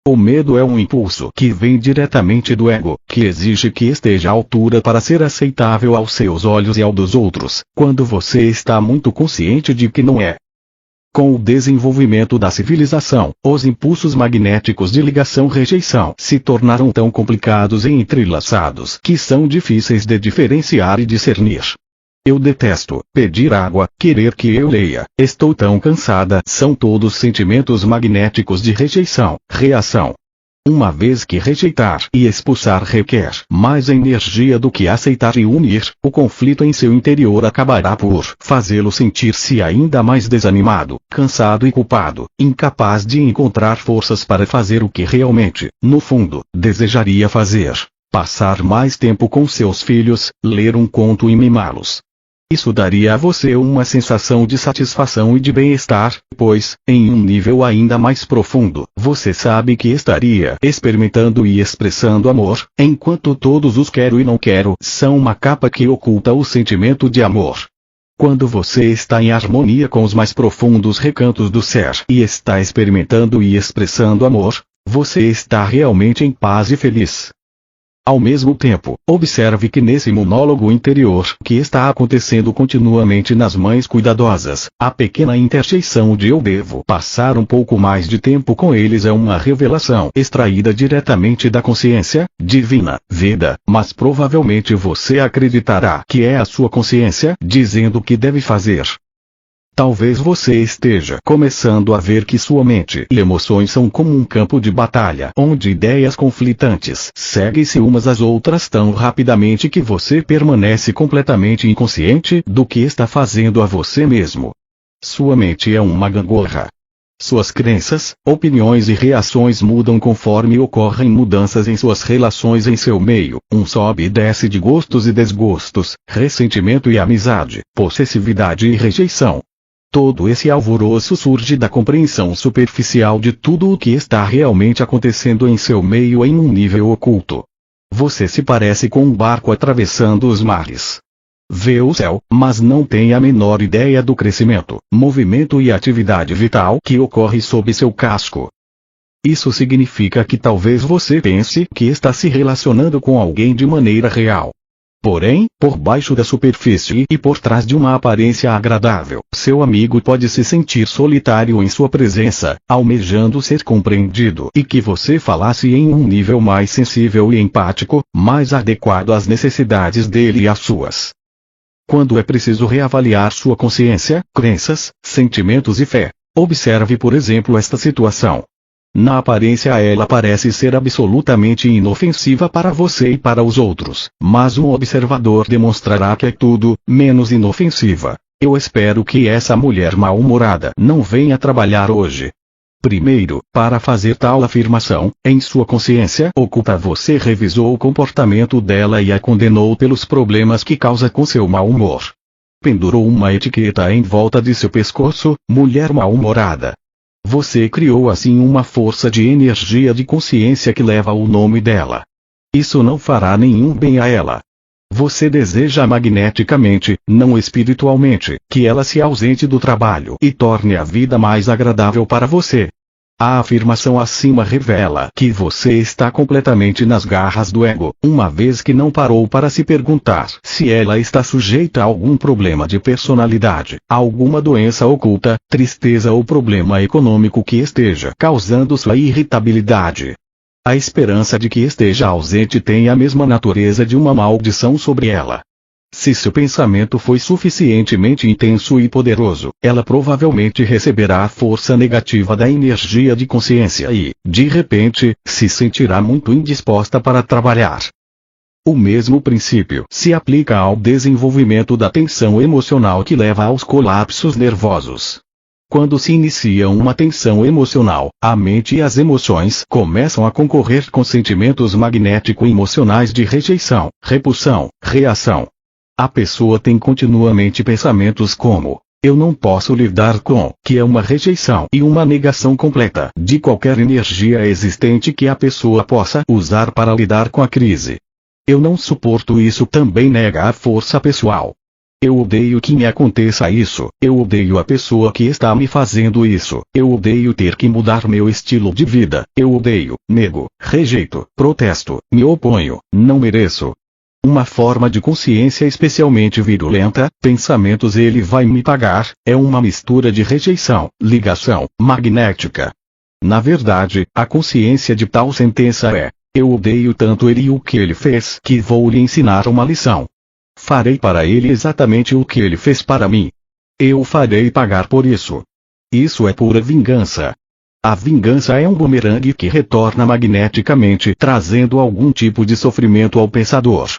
O medo é um impulso que vem diretamente do ego, que exige que esteja à altura para ser aceitável aos seus olhos e ao dos outros, quando você está muito consciente de que não é. Com o desenvolvimento da civilização, os impulsos magnéticos de ligação-rejeição se tornaram tão complicados e entrelaçados que são difíceis de diferenciar e discernir. Eu detesto pedir água, querer que eu leia, estou tão cansada, são todos sentimentos magnéticos de rejeição, reação. Uma vez que rejeitar e expulsar requer mais energia do que aceitar e unir, o conflito em seu interior acabará por fazê-lo sentir-se ainda mais desanimado, cansado e culpado, incapaz de encontrar forças para fazer o que realmente, no fundo, desejaria fazer: passar mais tempo com seus filhos, ler um conto e mimá-los. Isso daria a você uma sensação de satisfação e de bem-estar, pois, em um nível ainda mais profundo, você sabe que estaria experimentando e expressando amor, enquanto todos os quero e não quero são uma capa que oculta o sentimento de amor. Quando você está em harmonia com os mais profundos recantos do ser e está experimentando e expressando amor, você está realmente em paz e feliz. Ao mesmo tempo, observe que nesse monólogo interior que está acontecendo continuamente nas mães cuidadosas, a pequena interjeição de eu devo passar um pouco mais de tempo com eles é uma revelação extraída diretamente da consciência divina, Veda, mas provavelmente você acreditará que é a sua consciência dizendo o que deve fazer. Talvez você esteja começando a ver que sua mente e emoções são como um campo de batalha onde ideias conflitantes seguem-se umas às outras tão rapidamente que você permanece completamente inconsciente do que está fazendo a você mesmo. Sua mente é uma gangorra. Suas crenças, opiniões e reações mudam conforme ocorrem mudanças em suas relações em seu meio, sobe e desce de gostos e desgostos, ressentimento e amizade, possessividade e rejeição. Todo esse alvoroço surge da compreensão superficial de tudo o que está realmente acontecendo em seu meio em um nível oculto. Você se parece com um barco atravessando os mares. Vê o céu, mas não tem a menor ideia do crescimento, movimento e atividade vital que ocorre sob seu casco. Isso significa que talvez você pense que está se relacionando com alguém de maneira real. Porém, por baixo da superfície e por trás de uma aparência agradável, seu amigo pode se sentir solitário em sua presença, almejando ser compreendido e que você falasse em um nível mais sensível e empático, mais adequado às necessidades dele e às suas. Quando é preciso reavaliar sua consciência, crenças, sentimentos e fé, observe por exemplo esta situação. Na aparência ela parece ser absolutamente inofensiva para você e para os outros, mas um observador demonstrará que é tudo, menos inofensiva. Eu espero que essa mulher mal-humorada não venha trabalhar hoje. Primeiro, para fazer tal afirmação, em sua consciência oculta você revisou o comportamento dela e a condenou pelos problemas que causa com seu mau humor. Pendurou uma etiqueta em volta de seu pescoço, mulher mal-humorada. Você criou assim uma força de energia de consciência que leva o nome dela. Isso não fará nenhum bem a ela. Você deseja magneticamente, não espiritualmente, que ela se ausente do trabalho e torne a vida mais agradável para você. A afirmação acima revela que você está completamente nas garras do ego, uma vez que não parou para se perguntar se ela está sujeita a algum problema de personalidade, alguma doença oculta, tristeza ou problema econômico que esteja causando sua irritabilidade. A esperança de que esteja ausente tem a mesma natureza de uma maldição sobre ela. Se seu pensamento foi suficientemente intenso e poderoso, ela provavelmente receberá a força negativa da energia de consciência e, de repente, se sentirá muito indisposta para trabalhar. O mesmo princípio se aplica ao desenvolvimento da tensão emocional que leva aos colapsos nervosos. Quando se inicia uma tensão emocional, a mente e as emoções começam a concorrer com sentimentos magnético-emocionais de rejeição, repulsão, reação. A pessoa tem continuamente pensamentos como: eu não posso lidar com, que é uma rejeição e uma negação completa de qualquer energia existente que a pessoa possa usar para lidar com a crise. Eu não suporto isso, também nega a força pessoal. Eu odeio que me aconteça isso, eu odeio a pessoa que está me fazendo isso, eu odeio ter que mudar meu estilo de vida, eu odeio, nego, rejeito, protesto, me oponho, não mereço. Uma forma de consciência especialmente virulenta, pensamentos ele vai me pagar, é uma mistura de rejeição, ligação, magnética. Na verdade, a consciência de tal sentença é: eu odeio tanto ele e o que ele fez que vou lhe ensinar uma lição. Farei para ele exatamente o que ele fez para mim. Eu o farei pagar por isso. Isso é pura vingança. A vingança é um bumerangue que retorna magneticamente, trazendo algum tipo de sofrimento ao pensador.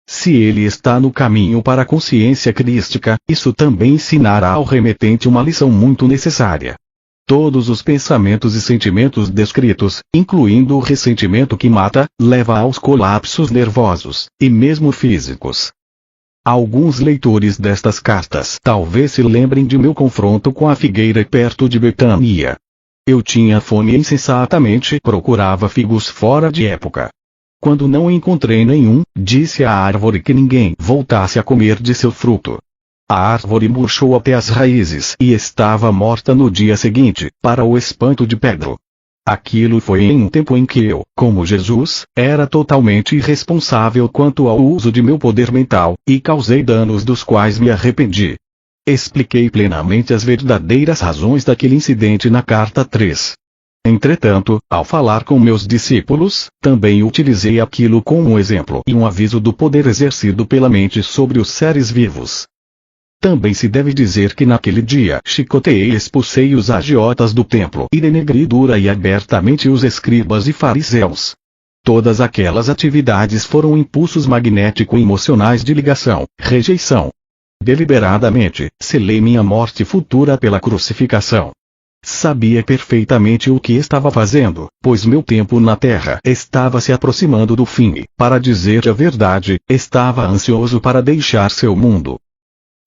Se ele está no caminho para a consciência crística, isso também ensinará ao remetente uma lição muito necessária. Todos os pensamentos e sentimentos descritos, incluindo o ressentimento que mata, leva aos colapsos nervosos, e mesmo físicos. Alguns leitores destas cartas talvez se lembrem de meu confronto com a figueira perto de Betânia. Eu tinha fome e insensatamente procurava figos fora de época. Quando não encontrei nenhum, disse à árvore que ninguém voltasse a comer de seu fruto. A árvore murchou até as raízes e estava morta no dia seguinte, para o espanto de Pedro. Aquilo foi em um tempo em que eu, como Jesus, era totalmente irresponsável quanto ao uso de meu poder mental, e causei danos dos quais me arrependi. Expliquei plenamente as verdadeiras razões daquele incidente na carta 3. Entretanto, ao falar com meus discípulos, também utilizei aquilo como um exemplo e um aviso do poder exercido pela mente sobre os seres vivos. Também se deve dizer que naquele dia chicoteei e expulsei os agiotas do templo e denegri dura e abertamente os escribas e fariseus. Todas aquelas atividades foram impulsos magnético-emocionais de ligação, rejeição. Deliberadamente, selei minha morte futura pela crucificação. Sabia perfeitamente o que estava fazendo, pois meu tempo na Terra estava se aproximando do fim e, para dizer a verdade, estava ansioso para deixar seu mundo.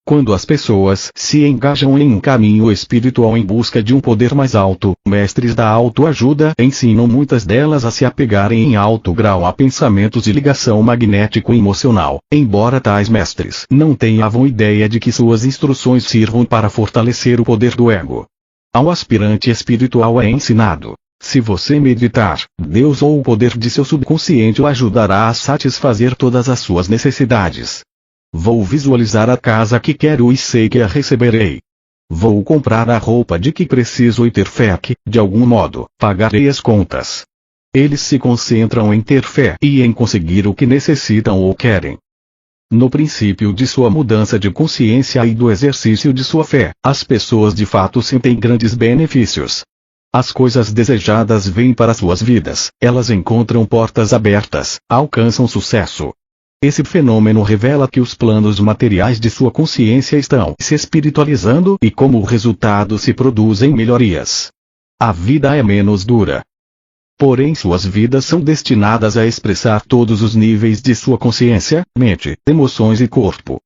Quando as pessoas se engajam em um caminho espiritual em busca de um poder mais alto, mestres da autoajuda ensinam muitas delas a se apegarem em alto grau a pensamentos de ligação magnético-emocional, embora tais mestres não tenham ideia de que suas instruções sirvam para fortalecer o poder do ego. Ao aspirante espiritual é ensinado: se você meditar, Deus ou o poder de seu subconsciente o ajudará a satisfazer todas as suas necessidades. Vou visualizar a casa que quero e sei que a receberei. Vou comprar a roupa de que preciso e ter fé que, de algum modo, pagarei as contas. Eles se concentram em ter fé e em conseguir o que necessitam ou querem. No princípio de sua mudança de consciência e do exercício de sua fé, as pessoas de fato sentem grandes benefícios. As coisas desejadas vêm para suas vidas, elas encontram portas abertas, alcançam sucesso. Esse fenômeno revela que os planos materiais de sua consciência estão se espiritualizando e como resultado se produzem melhorias. A vida é menos dura. Porém suas vidas são destinadas a expressar todos os níveis de sua consciência, mente, emoções e corpo.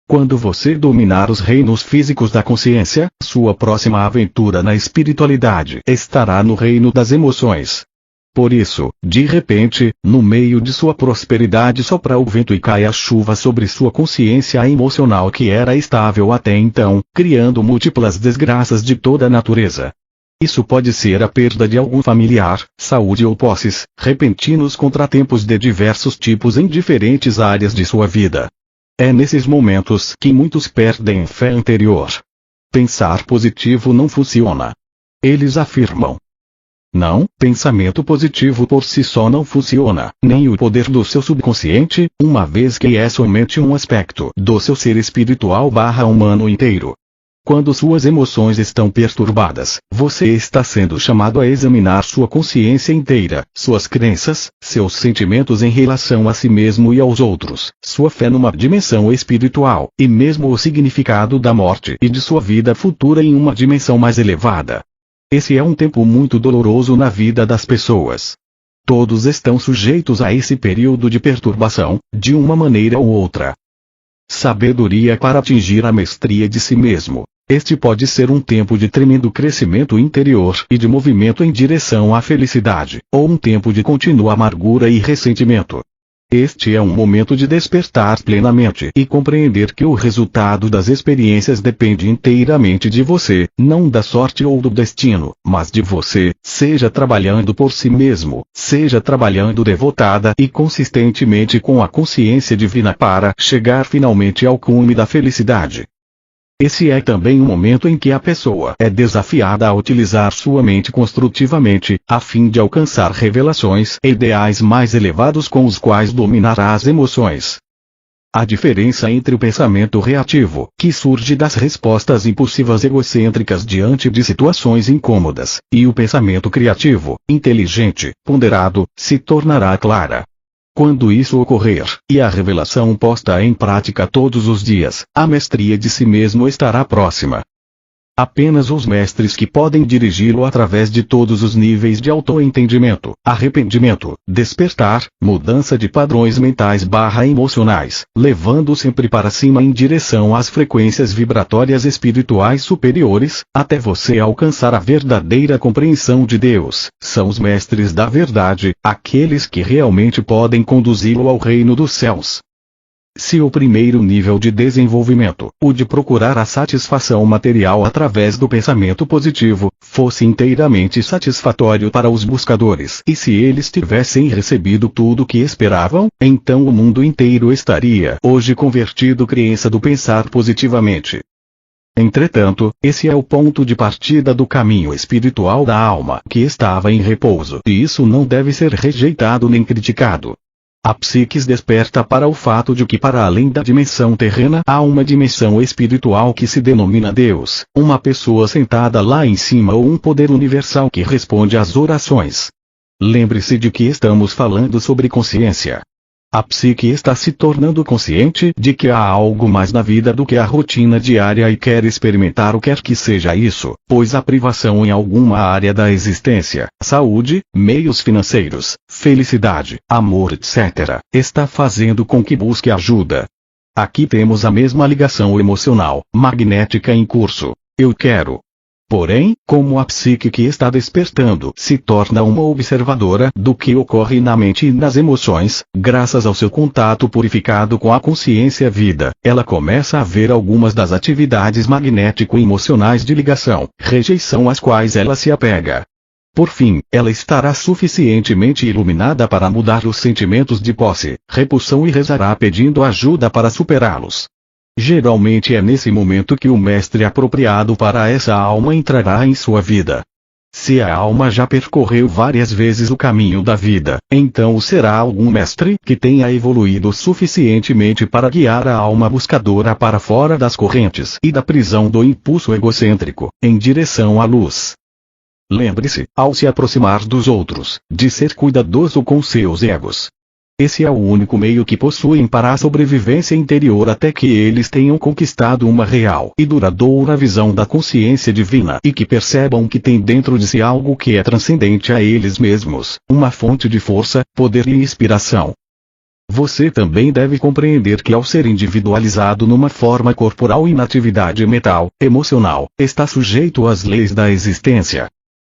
Quando você dominar os reinos físicos da consciência, sua próxima aventura na espiritualidade estará no reino das emoções. Por isso, de repente, no meio de sua prosperidade sopra o vento e cai a chuva sobre sua consciência emocional que era estável até então, criando múltiplas desgraças de toda a natureza. Isso pode ser a perda de algum familiar, saúde ou posses, repentinos contratempos de diversos tipos em diferentes áreas de sua vida. É nesses momentos que muitos perdem fé interior. Pensar positivo não funciona. Eles afirmam: não, pensamento positivo por si só não funciona, nem o poder do seu subconsciente, uma vez que é somente um aspecto do seu ser espiritual/humano inteiro. Quando suas emoções estão perturbadas, você está sendo chamado a examinar sua consciência inteira, suas crenças, seus sentimentos em relação a si mesmo e aos outros, sua fé numa dimensão espiritual, e mesmo o significado da morte e de sua vida futura em uma dimensão mais elevada. Esse é um tempo muito doloroso na vida das pessoas. Todos estão sujeitos a esse período de perturbação, de uma maneira ou outra. Sabedoria para atingir a mestria de si mesmo. Este pode ser um tempo de tremendo crescimento interior e de movimento em direção à felicidade, ou um tempo de contínua amargura e ressentimento. Este é um momento de despertar plenamente e compreender que o resultado das experiências depende inteiramente de você, não da sorte ou do destino, mas de você, seja trabalhando por si mesmo, seja trabalhando devotada e consistentemente com a consciência divina para chegar finalmente ao cume da felicidade. Esse é também o momento em que a pessoa é desafiada a utilizar sua mente construtivamente, a fim de alcançar revelações e ideais mais elevados com os quais dominará as emoções. A diferença entre o pensamento reativo, que surge das respostas impulsivas egocêntricas diante de situações incômodas, e o pensamento criativo, inteligente, ponderado, se tornará clara. Quando isso ocorrer, e a revelação posta em prática todos os dias, a mestria de si mesmo estará próxima. Apenas os mestres que podem dirigi-lo através de todos os níveis de autoentendimento, arrependimento, despertar, mudança de padrões mentais / emocionais, levando sempre para cima em direção às frequências vibratórias espirituais superiores, até você alcançar a verdadeira compreensão de Deus, são os mestres da verdade, aqueles que realmente podem conduzi-lo ao reino dos céus. Se o primeiro nível de desenvolvimento, o de procurar a satisfação material através do pensamento positivo, fosse inteiramente satisfatório para os buscadores e se eles tivessem recebido tudo o que esperavam, então o mundo inteiro estaria hoje convertido crença do pensar positivamente. Entretanto, esse é o ponto de partida do caminho espiritual da alma que estava em repouso e isso não deve ser rejeitado nem criticado. A psique desperta para o fato de que para além da dimensão terrena há uma dimensão espiritual que se denomina Deus, uma pessoa sentada lá em cima ou um poder universal que responde às orações. Lembre-se de que estamos falando sobre consciência. A psique está se tornando consciente de que há algo mais na vida do que a rotina diária e quer experimentar o que quer que seja isso, pois a privação em alguma área da existência, saúde, meios financeiros, felicidade, amor etc., está fazendo com que busque ajuda. Aqui temos a mesma ligação emocional, magnética em curso. Eu quero. Porém, como a psique que está despertando se torna uma observadora do que ocorre na mente e nas emoções, graças ao seu contato purificado com a consciência vida, ela começa a ver algumas das atividades magnético-emocionais de ligação, rejeição às quais ela se apega. Por fim, ela estará suficientemente iluminada para mudar os sentimentos de posse, repulsão e rezará pedindo ajuda para superá-los. Geralmente é nesse momento que o mestre apropriado para essa alma entrará em sua vida. Se a alma já percorreu várias vezes o caminho da vida, então será algum mestre que tenha evoluído suficientemente para guiar a alma buscadora para fora das correntes e da prisão do impulso egocêntrico, em direção à luz. Lembre-se, ao se aproximar dos outros, de ser cuidadoso com seus egos. Esse é o único meio que possuem para a sobrevivência interior até que eles tenham conquistado uma real e duradoura visão da consciência divina e que percebam que tem dentro de si algo que é transcendente a eles mesmos, uma fonte de força, poder e inspiração. Você também deve compreender que ao ser individualizado numa forma corporal e na atividade mental, emocional, está sujeito às leis da existência.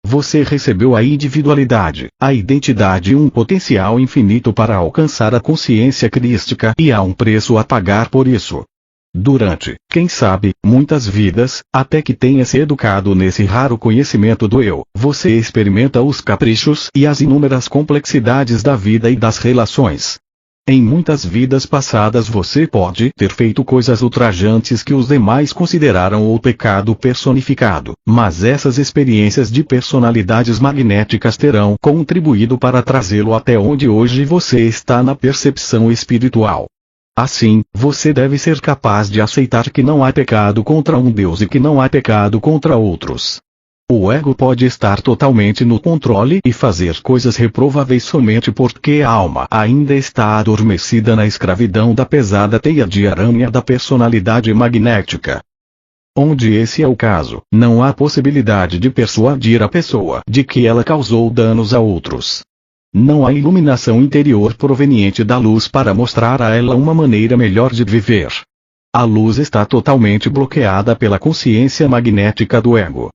Você recebeu a individualidade, a identidade e um potencial infinito para alcançar a consciência crística e há um preço a pagar por isso. Durante, quem sabe, muitas vidas, até que tenha se educado nesse raro conhecimento do eu, você experimenta os caprichos e as inúmeras complexidades da vida e das relações. Em muitas vidas passadas você pode ter feito coisas ultrajantes que os demais consideraram o pecado personificado, mas essas experiências de personalidades magnéticas terão contribuído para trazê-lo até onde hoje você está na percepção espiritual. Assim, você deve ser capaz de aceitar que não há pecado contra um Deus e que não há pecado contra outros. O ego pode estar totalmente no controle e fazer coisas reprováveis somente porque a alma ainda está adormecida na escravidão da pesada teia de aranha da personalidade magnética. Onde esse é o caso, não há possibilidade de persuadir a pessoa de que ela causou danos a outros. Não há iluminação interior proveniente da luz para mostrar a ela uma maneira melhor de viver. A luz está totalmente bloqueada pela consciência magnética do ego.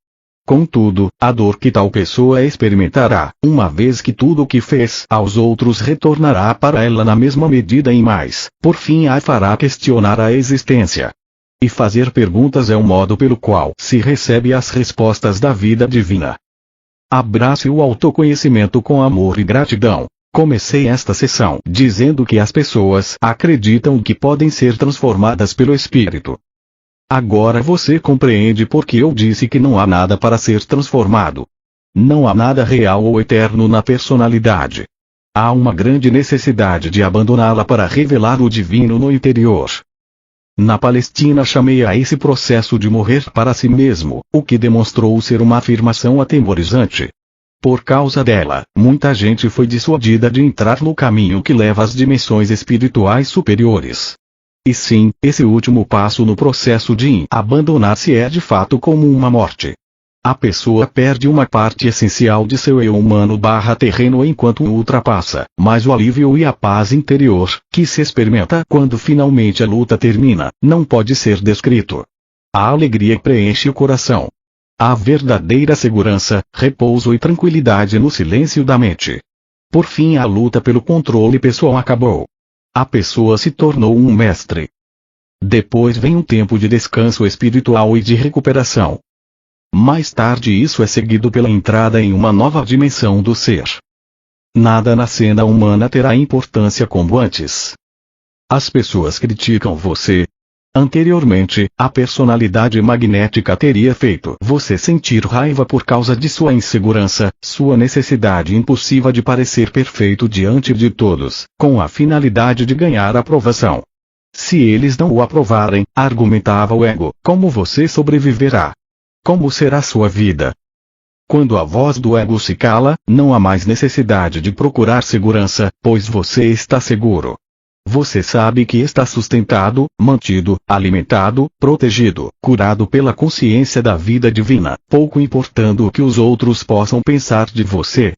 Contudo, a dor que tal pessoa experimentará, uma vez que tudo o que fez aos outros retornará para ela na mesma medida e mais, por fim a fará questionar a existência. E fazer perguntas é o modo pelo qual se recebe as respostas da vida divina. Abrace o autoconhecimento com amor e gratidão. Comecei esta sessão dizendo que as pessoas acreditam que podem ser transformadas pelo Espírito. Agora você compreende por que eu disse que não há nada para ser transformado. Não há nada real ou eterno na personalidade. Há uma grande necessidade de abandoná-la para revelar o divino no interior. Na Palestina chamei a esse processo de morrer para si mesmo, o que demonstrou ser uma afirmação atemorizante. Por causa dela, muita gente foi dissuadida de entrar no caminho que leva às dimensões espirituais superiores. E sim, esse último passo no processo de abandonar-se é de fato como uma morte. A pessoa perde uma parte essencial de seu eu humano/terreno enquanto o ultrapassa, mas o alívio e a paz interior, que se experimenta quando finalmente a luta termina, não pode ser descrito. A alegria preenche o coração. Há verdadeira segurança, repouso e tranquilidade no silêncio da mente. Por fim a luta pelo controle pessoal acabou. A pessoa se tornou um mestre. Depois vem um tempo de descanso espiritual e de recuperação. Mais tarde isso é seguido pela entrada em uma nova dimensão do ser. Nada na cena humana terá importância como antes. As pessoas criticam você. Anteriormente, a personalidade magnética teria feito você sentir raiva por causa de sua insegurança, sua necessidade impulsiva de parecer perfeito diante de todos, com a finalidade de ganhar aprovação. Se eles não o aprovarem, argumentava o ego, como você sobreviverá? Como será sua vida? Quando a voz do ego se cala, não há mais necessidade de procurar segurança, pois você está seguro. Você sabe que está sustentado, mantido, alimentado, protegido, curado pela consciência da vida divina, pouco importando o que os outros possam pensar de você.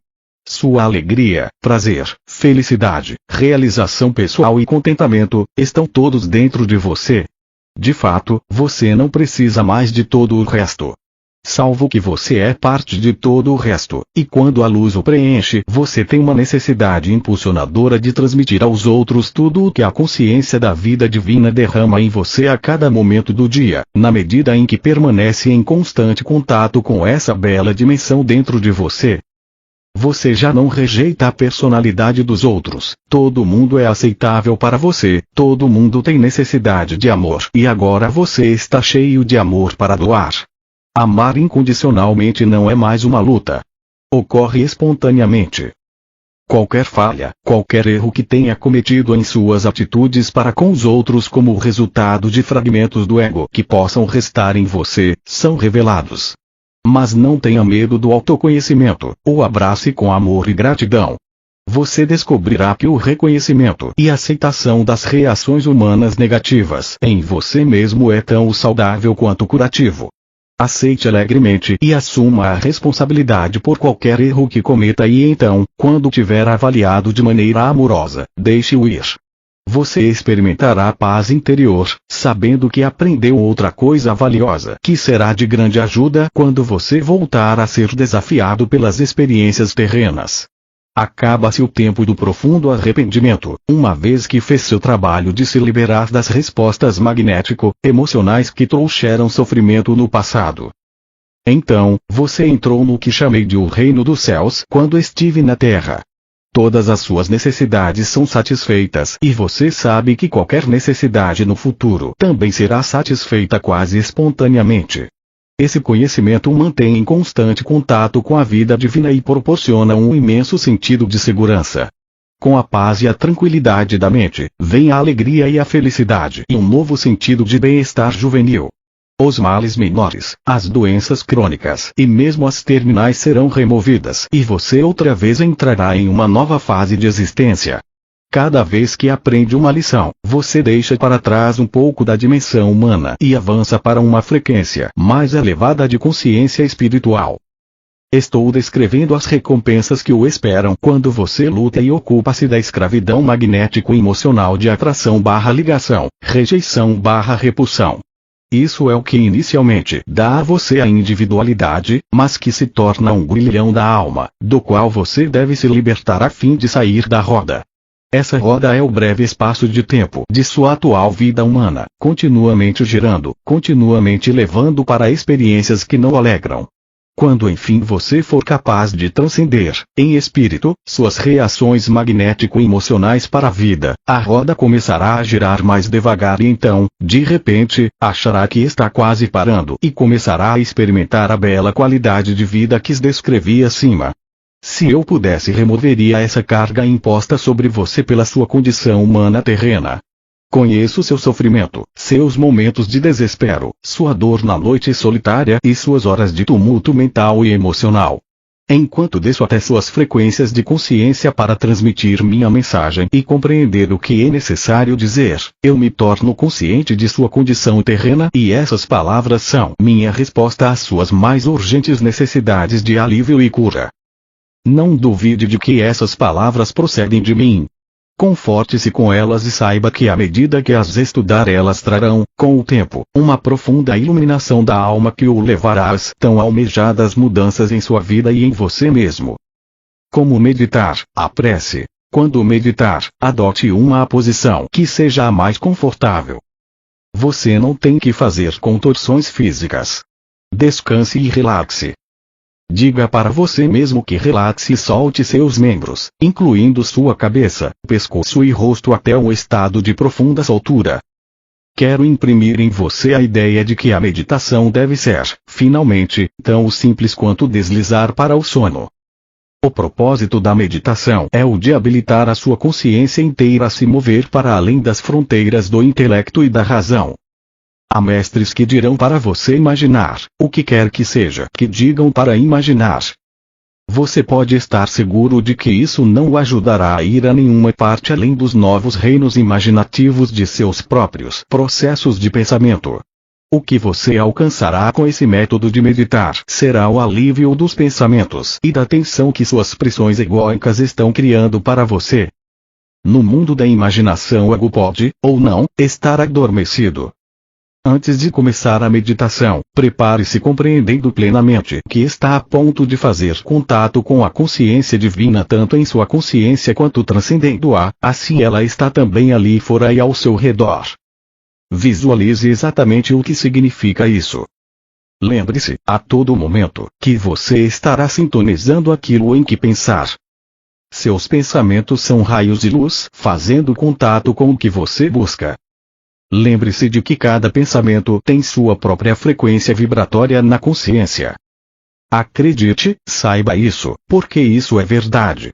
Sua alegria, prazer, felicidade, realização pessoal e contentamento, estão todos dentro de você. De fato, você não precisa mais de todo o resto. Salvo que você é parte de todo o resto, e quando a luz o preenche, você tem uma necessidade impulsionadora de transmitir aos outros tudo o que a consciência da vida divina derrama em você a cada momento do dia, na medida em que permanece em constante contato com essa bela dimensão dentro de você. Você já não rejeita a personalidade dos outros, todo mundo é aceitável para você, todo mundo tem necessidade de amor e agora você está cheio de amor para doar. Amar incondicionalmente não é mais uma luta. Ocorre espontaneamente. Qualquer falha, qualquer erro que tenha cometido em suas atitudes para com os outros como resultado de fragmentos do ego que possam restar em você, são revelados. Mas não tenha medo do autoconhecimento, o abrace com amor e gratidão. Você descobrirá que o reconhecimento e aceitação das reações humanas negativas em você mesmo é tão saudável quanto curativo. Aceite alegremente e assuma a responsabilidade por qualquer erro que cometa e então, quando tiver avaliado de maneira amorosa, deixe-o ir. Você experimentará paz interior, sabendo que aprendeu outra coisa valiosa que será de grande ajuda quando você voltar a ser desafiado pelas experiências terrenas. Acaba-se o tempo do profundo arrependimento, uma vez que fez seu trabalho de se liberar das respostas magnético-emocionais que trouxeram sofrimento no passado. Então, você entrou no que chamei de o reino dos céus quando estive na terra. Todas as suas necessidades são satisfeitas e você sabe que qualquer necessidade no futuro também será satisfeita quase espontaneamente. Esse conhecimento o mantém em constante contato com a vida divina e proporciona um imenso sentido de segurança. Com a paz e a tranquilidade da mente, vem a alegria e a felicidade e um novo sentido de bem-estar juvenil. Os males menores, as doenças crônicas e mesmo as terminais serão removidas e você outra vez entrará em uma nova fase de existência. Cada vez que aprende uma lição, você deixa para trás um pouco da dimensão humana e avança para uma frequência mais elevada de consciência espiritual. Estou descrevendo as recompensas que o esperam quando você luta e ocupa-se da escravidão magnético-emocional de atração/ligação, rejeição/repulsão. Isso é o que inicialmente dá a você a individualidade, mas que se torna um grilhão da alma, do qual você deve se libertar a fim de sair da roda. Essa roda é o breve espaço de tempo de sua atual vida humana, continuamente girando, continuamente levando para experiências que não o alegram. Quando enfim você for capaz de transcender, em espírito, suas reações magnético-emocionais para a vida, a roda começará a girar mais devagar e então, de repente, achará que está quase parando e começará a experimentar a bela qualidade de vida que descrevi acima. Se eu pudesse, removeria essa carga imposta sobre você pela sua condição humana terrena. Conheço seu sofrimento, seus momentos de desespero, sua dor na noite solitária e suas horas de tumulto mental e emocional. Enquanto desço até suas frequências de consciência para transmitir minha mensagem e compreender o que é necessário dizer, eu me torno consciente de sua condição terrena e essas palavras são minha resposta às suas mais urgentes necessidades de alívio e cura. Não duvide de que essas palavras procedem de mim. Conforte-se com elas e saiba que à medida que as estudar elas trarão, com o tempo, uma profunda iluminação da alma que o levará às tão almejadas mudanças em sua vida e em você mesmo. Como meditar? A prece. Quando meditar, adote uma posição que seja a mais confortável. Você não tem que fazer contorções físicas. Descanse e relaxe. Diga para você mesmo que relaxe e solte seus membros, incluindo sua cabeça, pescoço e rosto até um estado de profunda soltura. Quero imprimir em você a ideia de que a meditação deve ser, finalmente, tão simples quanto deslizar para o sono. O propósito da meditação é o de habilitar a sua consciência inteira a se mover para além das fronteiras do intelecto e da razão. Há mestres que dirão para você imaginar, o que quer que seja que digam para imaginar. Você pode estar seguro de que isso não o ajudará a ir a nenhuma parte além dos novos reinos imaginativos de seus próprios processos de pensamento. O que você alcançará com esse método de meditar será o alívio dos pensamentos e da tensão que suas prisões egóicas estão criando para você. No mundo da imaginação, o ego pode, ou não, estar adormecido. Antes de começar a meditação, prepare-se compreendendo plenamente que está a ponto de fazer contato com a consciência divina tanto em sua consciência quanto transcendendo-a, assim ela está também ali fora e ao seu redor. Visualize exatamente o que significa isso. Lembre-se, a todo momento, que você estará sintonizando aquilo em que pensar. Seus pensamentos são raios de luz, fazendo contato com o que você busca. Lembre-se de que cada pensamento tem sua própria frequência vibratória na consciência. Acredite, saiba isso, porque isso é verdade.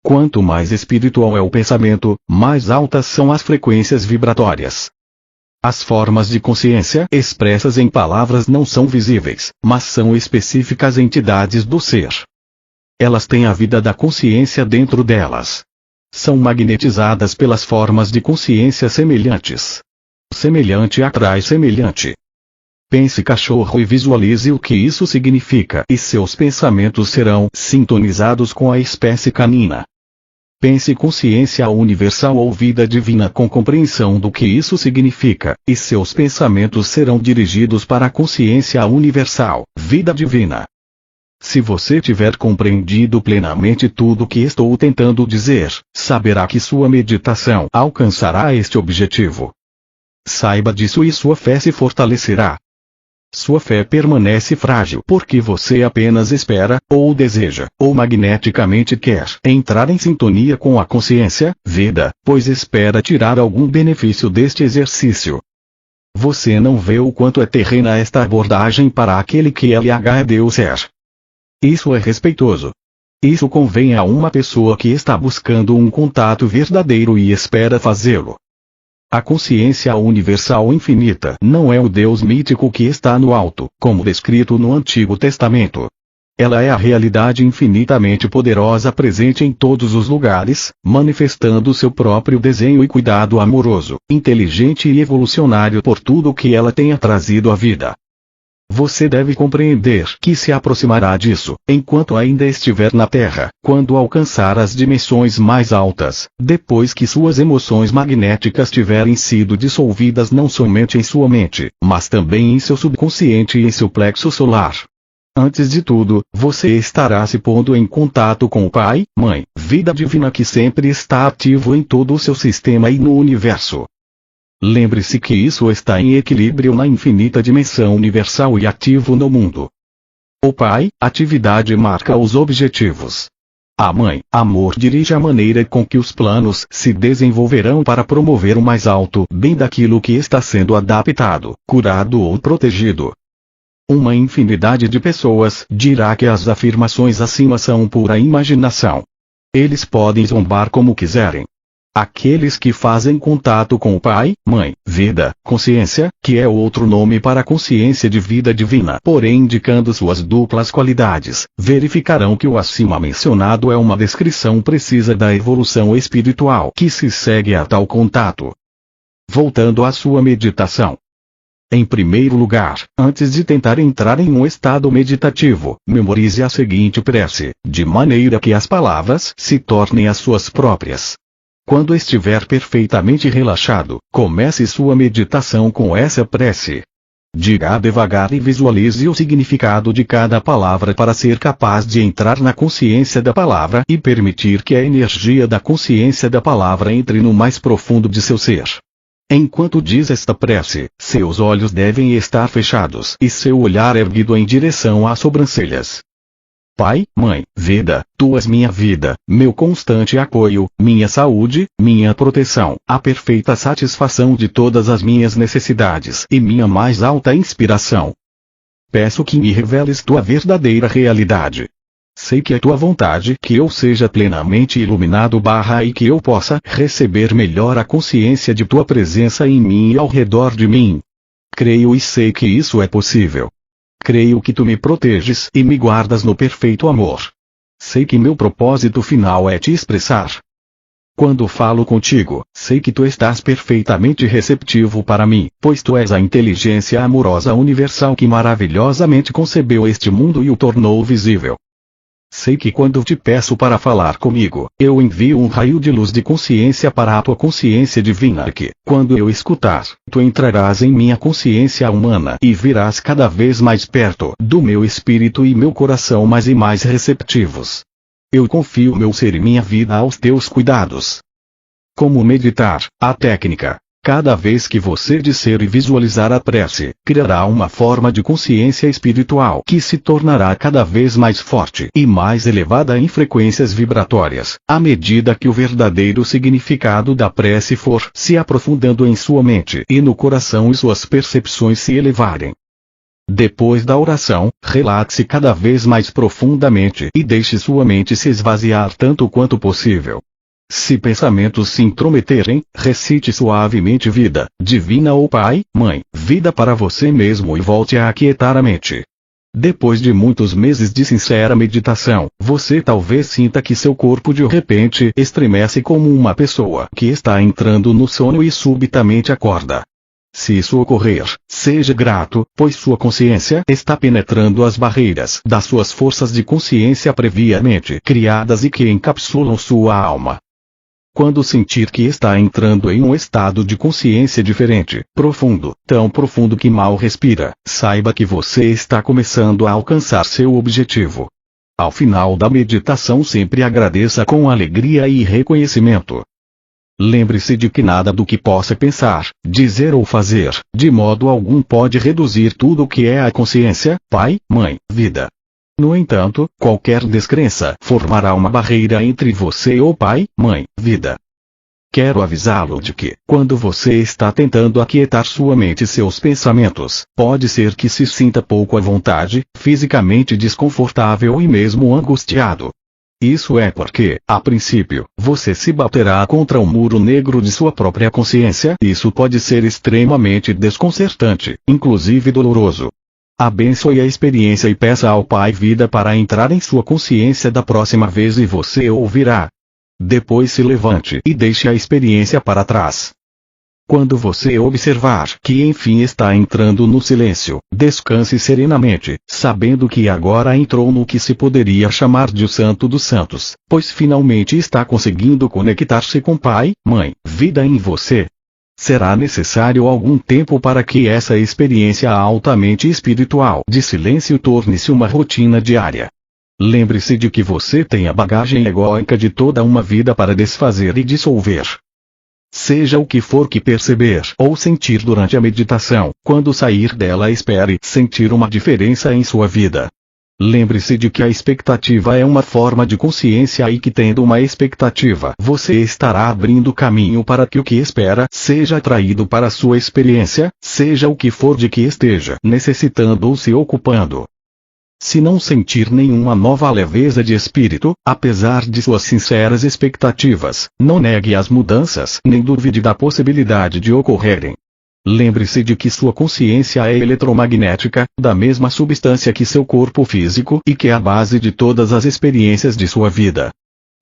Quanto mais espiritual é o pensamento, mais altas são as frequências vibratórias. As formas de consciência expressas em palavras não são visíveis, mas são específicas entidades do ser. Elas têm a vida da consciência dentro delas. São magnetizadas pelas formas de consciência semelhantes. Semelhante atrai semelhante. Pense cachorro e visualize o que isso significa e seus pensamentos serão sintonizados com a espécie canina. Pense consciência universal ou vida divina com compreensão do que isso significa, e seus pensamentos serão dirigidos para a consciência universal, vida divina. Se você tiver compreendido plenamente tudo o que estou tentando dizer, saberá que sua meditação alcançará este objetivo. Saiba disso e sua fé se fortalecerá. Sua fé permanece frágil porque você apenas espera, ou deseja, ou magneticamente quer entrar em sintonia com a consciência, vida, pois espera tirar algum benefício deste exercício. Você não vê o quanto é terrena esta abordagem para aquele que LH é Deus ser. Isso é respeitoso. Isso convém a uma pessoa que está buscando um contato verdadeiro e espera fazê-lo. A consciência universal infinita não é o Deus mítico que está no alto, como descrito no Antigo Testamento. Ela é a realidade infinitamente poderosa presente em todos os lugares, manifestando seu próprio desenho e cuidado amoroso, inteligente e evolucionário por tudo o que ela tenha trazido à vida. Você deve compreender que se aproximará disso, enquanto ainda estiver na Terra, quando alcançar as dimensões mais altas, depois que suas emoções magnéticas tiverem sido dissolvidas não somente em sua mente, mas também em seu subconsciente e em seu plexo solar. Antes de tudo, você estará se pondo em contato com o Pai, Mãe, vida divina que sempre está ativo em todo o seu sistema e no universo. Lembre-se que isso está em equilíbrio na infinita dimensão universal e ativo no mundo. O Pai, atividade marca os objetivos. A Mãe, amor dirige a maneira com que os planos se desenvolverão para promover o mais alto bem daquilo que está sendo adaptado, curado ou protegido. Uma infinidade de pessoas dirá que as afirmações acima são pura imaginação. Eles podem zombar como quiserem. Aqueles que fazem contato com o Pai, Mãe, Vida, Consciência, que é outro nome para a consciência de vida divina, porém indicando suas duplas qualidades, verificarão que o acima mencionado é uma descrição precisa da evolução espiritual que se segue a tal contato. Voltando à sua meditação. Em primeiro lugar, antes de tentar entrar em um estado meditativo, memorize a seguinte prece, de maneira que as palavras se tornem as suas próprias. Quando estiver perfeitamente relaxado, comece sua meditação com essa prece. Diga devagar e visualize o significado de cada palavra para ser capaz de entrar na consciência da palavra e permitir que a energia da consciência da palavra entre no mais profundo de seu ser. Enquanto diz esta prece, seus olhos devem estar fechados e seu olhar erguido em direção às sobrancelhas. Pai, Mãe, Vida, Tu és minha vida, meu constante apoio, minha saúde, minha proteção, a perfeita satisfação de todas as minhas necessidades e minha mais alta inspiração. Peço que me reveles Tua verdadeira realidade. Sei que é Tua vontade que eu seja plenamente iluminado e que eu possa receber melhor a consciência de Tua presença em mim e ao redor de mim. Creio e sei que isso é possível. Creio que Tu me proteges e me guardas no perfeito amor. Sei que meu propósito final é Te expressar. Quando falo contigo, sei que Tu estás perfeitamente receptivo para mim, pois Tu és a inteligência amorosa universal que maravilhosamente concebeu este mundo e o tornou visível. Sei que quando te peço para falar comigo, eu envio um raio de luz de consciência para a tua consciência divina que, quando eu escutar, tu entrarás em minha consciência humana e virás cada vez mais perto do meu espírito e meu coração mais e mais receptivos. Eu confio meu ser e minha vida aos teus cuidados. Como meditar, a técnica. Cada vez que você disser e visualizar a prece, criará uma forma de consciência espiritual que se tornará cada vez mais forte e mais elevada em frequências vibratórias, à medida que o verdadeiro significado da prece for se aprofundando em sua mente e no coração e suas percepções se elevarem. Depois da oração, relaxe cada vez mais profundamente e deixe sua mente se esvaziar tanto quanto possível. Se pensamentos se intrometerem, recite suavemente vida, divina ou Pai, Mãe, vida para você mesmo e volte a aquietar a mente. Depois de muitos meses de sincera meditação, você talvez sinta que seu corpo de repente estremece como uma pessoa que está entrando no sono e subitamente acorda. Se isso ocorrer, seja grato, pois sua consciência está penetrando as barreiras das suas forças de consciência previamente criadas e que encapsulam sua alma. Quando sentir que está entrando em um estado de consciência diferente, profundo, tão profundo que mal respira, saiba que você está começando a alcançar seu objetivo. Ao final da meditação sempre agradeça com alegria e reconhecimento. Lembre-se de que nada do que possa pensar, dizer ou fazer, de modo algum pode reduzir tudo o que é a consciência, Pai, Mãe, Vida. No entanto, qualquer descrença formará uma barreira entre você e o Pai, Mãe, Vida. Quero avisá-lo de que, quando você está tentando aquietar sua mente e seus pensamentos, pode ser que se sinta pouco à vontade, fisicamente desconfortável e mesmo angustiado. Isso é porque, a princípio, você se baterá contra o muro negro de sua própria consciência. Isso pode ser extremamente desconcertante, inclusive doloroso. Abençoe a experiência e peça ao Pai Vida para entrar em sua consciência da próxima vez e você ouvirá. Depois se levante e deixe a experiência para trás. Quando você observar que enfim está entrando no silêncio, descanse serenamente, sabendo que agora entrou no que se poderia chamar de o Santo dos Santos, pois finalmente está conseguindo conectar-se com Pai, Mãe, Vida em você. Será necessário algum tempo para que essa experiência altamente espiritual de silêncio torne-se uma rotina diária. Lembre-se de que você tem a bagagem egóica de toda uma vida para desfazer e dissolver. Seja o que for que perceber ou sentir durante a meditação, quando sair dela espere sentir uma diferença em sua vida. Lembre-se de que a expectativa é uma forma de consciência e que tendo uma expectativa você estará abrindo caminho para que o que espera seja atraído para a sua experiência, seja o que for de que esteja necessitando ou se ocupando. Se não sentir nenhuma nova leveza de espírito, apesar de suas sinceras expectativas, não negue as mudanças nem duvide da possibilidade de ocorrerem. Lembre-se de que sua consciência é eletromagnética, da mesma substância que seu corpo físico e que é a base de todas as experiências de sua vida.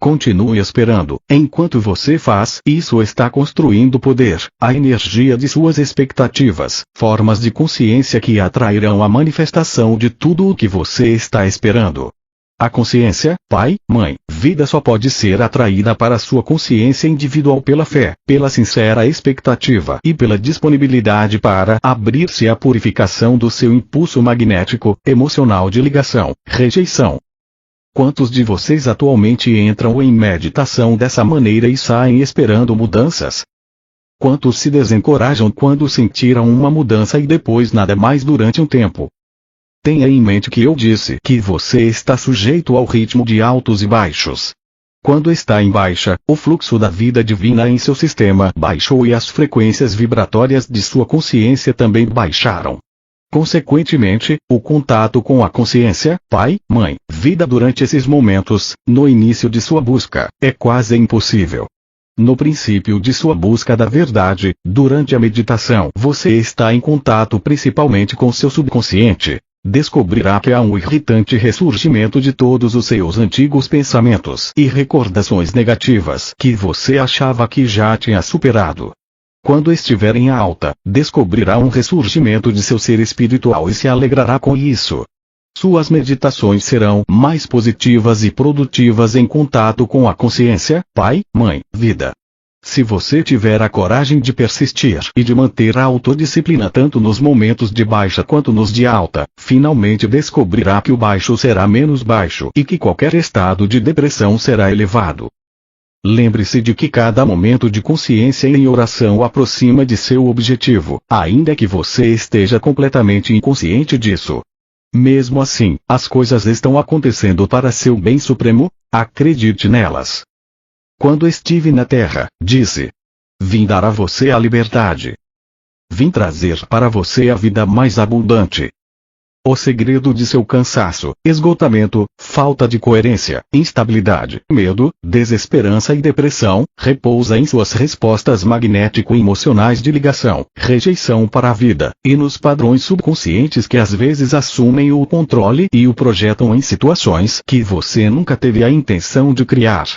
Continue esperando, enquanto você faz isso está construindo poder, a energia de suas expectativas, formas de consciência que atrairão a manifestação de tudo o que você está esperando. A consciência, Pai, Mãe, Vida só pode ser atraída para sua consciência individual pela fé, pela sincera expectativa e pela disponibilidade para abrir-se à purificação do seu impulso magnético, emocional de ligação, rejeição. Quantos de vocês atualmente entram em meditação dessa maneira e saem esperando mudanças? Quantos se desencorajam quando sentiram uma mudança e depois nada mais durante um tempo? Tenha em mente que eu disse que você está sujeito ao ritmo de altos e baixos. Quando está em baixa, o fluxo da vida divina em seu sistema baixou e as frequências vibratórias de sua consciência também baixaram. Consequentemente, o contato com a consciência, Pai, Mãe, Vida durante esses momentos, no início de sua busca, é quase impossível. No princípio de sua busca da verdade, durante a meditação você está em contato principalmente com seu subconsciente. Descobrirá que há um irritante ressurgimento de todos os seus antigos pensamentos e recordações negativas que você achava que já tinha superado. Quando estiver em alta, descobrirá um ressurgimento de seu ser espiritual e se alegrará com isso. Suas meditações serão mais positivas e produtivas em contato com a consciência, Pai, Mãe, Vida. Se você tiver a coragem de persistir e de manter a autodisciplina tanto nos momentos de baixa quanto nos de alta, finalmente descobrirá que o baixo será menos baixo e que qualquer estado de depressão será elevado. Lembre-se de que cada momento de consciência em oração o aproxima de seu objetivo, ainda que você esteja completamente inconsciente disso. Mesmo assim, as coisas estão acontecendo para seu bem supremo, acredite nelas. Quando estive na Terra, disse: vim dar a você a liberdade. Vim trazer para você a vida mais abundante. O segredo de seu cansaço, esgotamento, falta de coerência, instabilidade, medo, desesperança e depressão, repousa em suas respostas magnético-emocionais de ligação, rejeição para a vida, e nos padrões subconscientes que às vezes assumem o controle e o projetam em situações que você nunca teve a intenção de criar.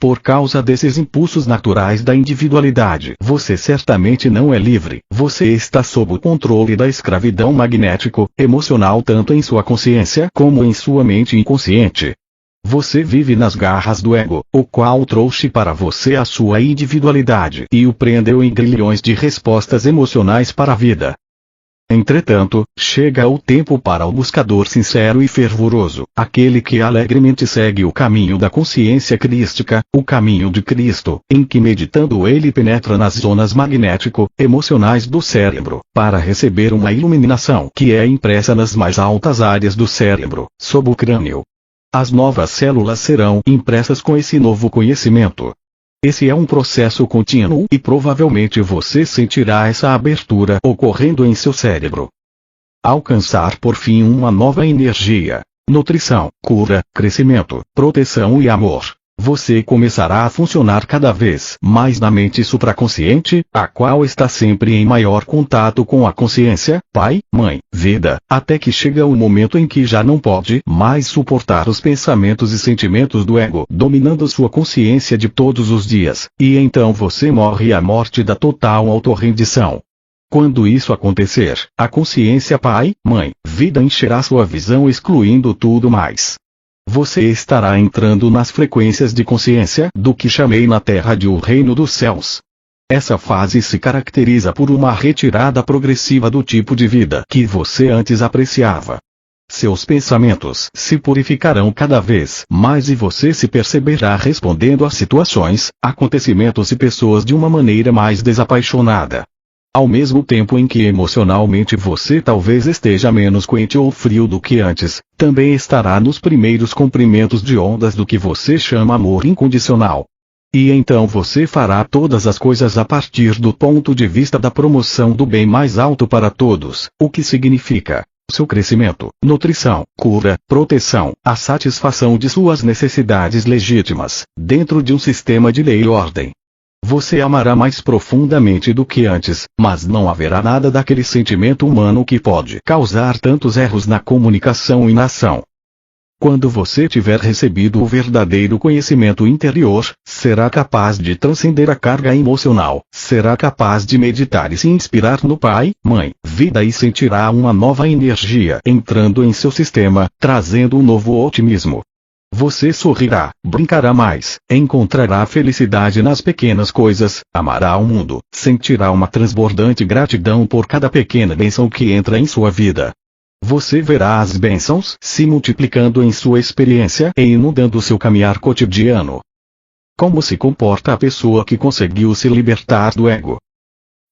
Por causa desses impulsos naturais da individualidade, você certamente não é livre, você está sob o controle da escravidão magnético-emocional tanto em sua consciência como em sua mente inconsciente. Você vive nas garras do ego, o qual trouxe para você a sua individualidade e o prendeu em grilhões de respostas emocionais para a vida. Entretanto, chega o tempo para o buscador sincero e fervoroso, aquele que alegremente segue o caminho da consciência crística, o caminho de Cristo, em que meditando ele penetra nas zonas magnético-emocionais do cérebro, para receber uma iluminação que é impressa nas mais altas áreas do cérebro, sob o crânio. As novas células serão impressas com esse novo conhecimento. Esse é um processo contínuo e provavelmente você sentirá essa abertura ocorrendo em seu cérebro. Alcançar por fim uma nova energia. nutrição, cura, crescimento, proteção e amor. Você começará a funcionar cada vez mais na mente supraconsciente, a qual está sempre em maior contato com a consciência, pai, mãe, vida, até que chega o momento em que já não pode mais suportar os pensamentos e sentimentos do ego dominando sua consciência de todos os dias, e então você morre a morte da total autorrendição. Quando isso acontecer, a consciência pai, mãe, vida encherá sua visão excluindo tudo mais. Você estará entrando nas frequências de consciência do que chamei na Terra de o reino dos céus. Essa fase se caracteriza por uma retirada progressiva do tipo de vida que você antes apreciava. Seus pensamentos se purificarão cada vez mais e você se perceberá respondendo a situações, acontecimentos e pessoas de uma maneira mais desapaixonada. Ao mesmo tempo em que emocionalmente você talvez esteja menos quente ou frio do que antes, também estará nos primeiros comprimentos de ondas do que você chama amor incondicional. E então você fará todas as coisas a partir do ponto de vista da promoção do bem mais alto para todos, o que significa seu crescimento, nutrição, cura, proteção, a satisfação de suas necessidades legítimas, dentro de um sistema de lei e ordem. Você amará mais profundamente do que antes, mas não haverá nada daquele sentimento humano que pode causar tantos erros na comunicação e na ação. Quando você tiver recebido o verdadeiro conhecimento interior, será capaz de transcender a carga emocional, será capaz de meditar e se inspirar no Pai, Mãe, Vida e sentirá uma nova energia entrando em seu sistema, trazendo um novo otimismo. Você sorrirá, brincará mais, encontrará felicidade nas pequenas coisas, amará o mundo, sentirá uma transbordante gratidão por cada pequena bênção que entra em sua vida. Você verá as bênçãos se multiplicando em sua experiência e inundando seu caminhar cotidiano. Como se comporta a pessoa que conseguiu se libertar do ego?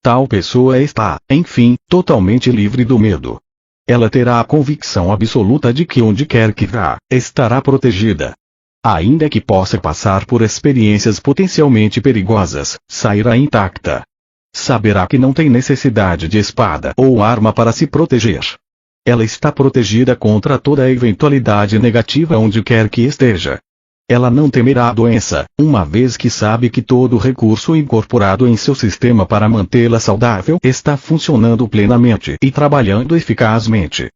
Tal pessoa está, enfim, totalmente livre do medo. Ela terá a convicção absoluta de que onde quer que vá, estará protegida. Ainda que possa passar por experiências potencialmente perigosas, sairá intacta. Saberá que não tem necessidade de espada ou arma para se proteger. Ela está protegida contra toda eventualidade negativa onde quer que esteja. Ela não temerá a doença, uma vez que sabe que todo recurso incorporado em seu sistema para mantê-la saudável está funcionando plenamente e trabalhando eficazmente.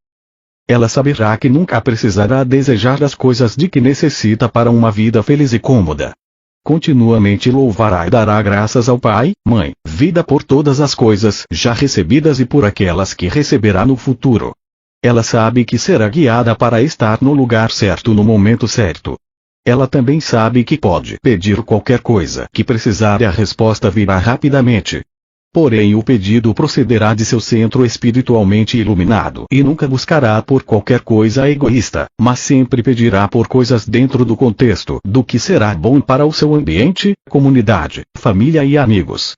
Ela saberá que nunca precisará desejar as coisas de que necessita para uma vida feliz e cômoda. Continuamente louvará e dará graças ao Pai, Mãe, Vida por todas as coisas já recebidas e por aquelas que receberá no futuro. Ela sabe que será guiada para estar no lugar certo no momento certo. Ela também sabe que pode pedir qualquer coisa que precisar e a resposta virá rapidamente. Porém o pedido procederá de seu centro espiritualmente iluminado e nunca buscará por qualquer coisa egoísta, mas sempre pedirá por coisas dentro do contexto do que será bom para o seu ambiente, comunidade, família e amigos.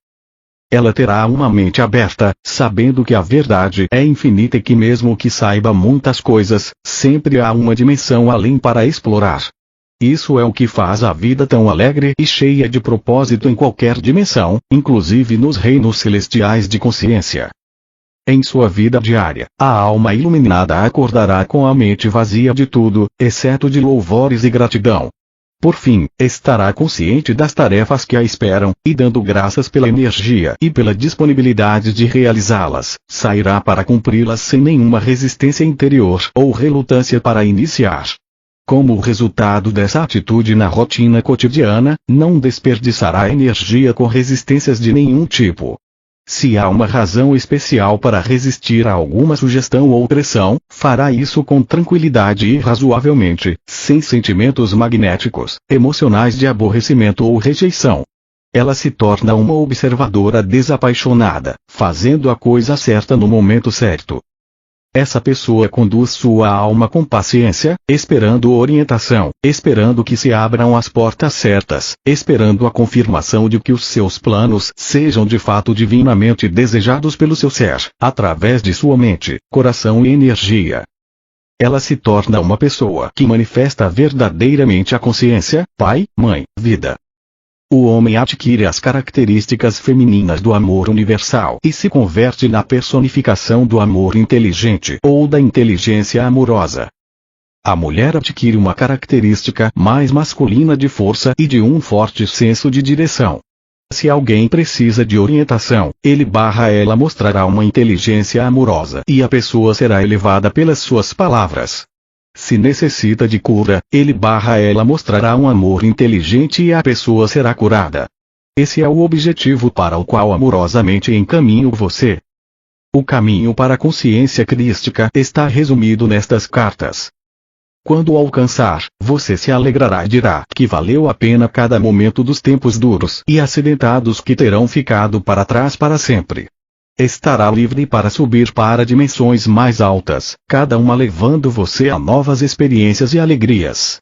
Ela terá uma mente aberta, sabendo que a verdade é infinita e que mesmo que saiba muitas coisas, sempre há uma dimensão além para explorar. Isso é o que faz a vida tão alegre e cheia de propósito em qualquer dimensão, inclusive nos reinos celestiais de consciência. Em sua vida diária, a alma iluminada acordará com a mente vazia de tudo, exceto de louvores e gratidão. Por fim, estará consciente das tarefas que a esperam, e dando graças pela energia e pela disponibilidade de realizá-las, sairá para cumpri-las sem nenhuma resistência interior ou relutância para iniciar. Como resultado dessa atitude na rotina cotidiana, não desperdiçará energia com resistências de nenhum tipo. Se há uma razão especial para resistir a alguma sugestão ou pressão, fará isso com tranquilidade e razoavelmente, sem sentimentos magnéticos, emocionais de aborrecimento ou rejeição. Ela se torna uma observadora desapaixonada, fazendo a coisa certa no momento certo. Essa pessoa conduz sua alma com paciência, esperando orientação, esperando que se abram as portas certas, esperando a confirmação de que os seus planos sejam de fato divinamente desejados pelo seu ser, através de sua mente, coração e energia. Ela se torna uma pessoa que manifesta verdadeiramente a consciência, Pai, Mãe, Vida. O homem adquire as características femininas do amor universal e se converte na personificação do amor inteligente ou da inteligência amorosa. A mulher adquire uma característica mais masculina de força e de um forte senso de direção. Se alguém precisa de orientação, ela mostrará uma inteligência amorosa e a pessoa será elevada pelas suas palavras. Se necessita de cura, ela mostrará um amor inteligente e a pessoa será curada. Esse é o objetivo para o qual amorosamente encaminho você. O caminho para a consciência crística está resumido nestas cartas. Quando alcançar, você se alegrará e dirá que valeu a pena cada momento dos tempos duros e acidentados que terão ficado para trás para sempre. Estará livre para subir para dimensões mais altas, cada uma levando você a novas experiências e alegrias.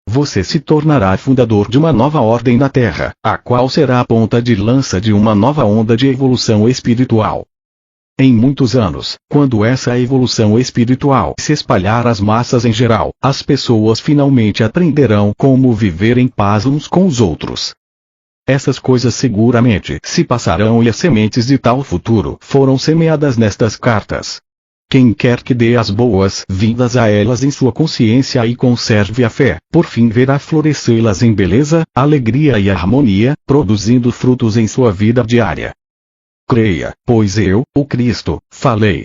Você se tornará fundador de uma nova ordem na Terra, a qual será a ponta de lança de uma nova onda de evolução espiritual. Em muitos anos, quando essa evolução espiritual se espalhar às massas em geral, as pessoas finalmente aprenderão como viver em paz uns com os outros. Essas coisas seguramente se passarão e as sementes de tal futuro foram semeadas nestas cartas. Quem quer que dê as boas-vindas a elas em sua consciência e conserve a fé, por fim verá florescê-las em beleza, alegria e harmonia, produzindo frutos em sua vida diária. Creia, pois eu, o Cristo, falei.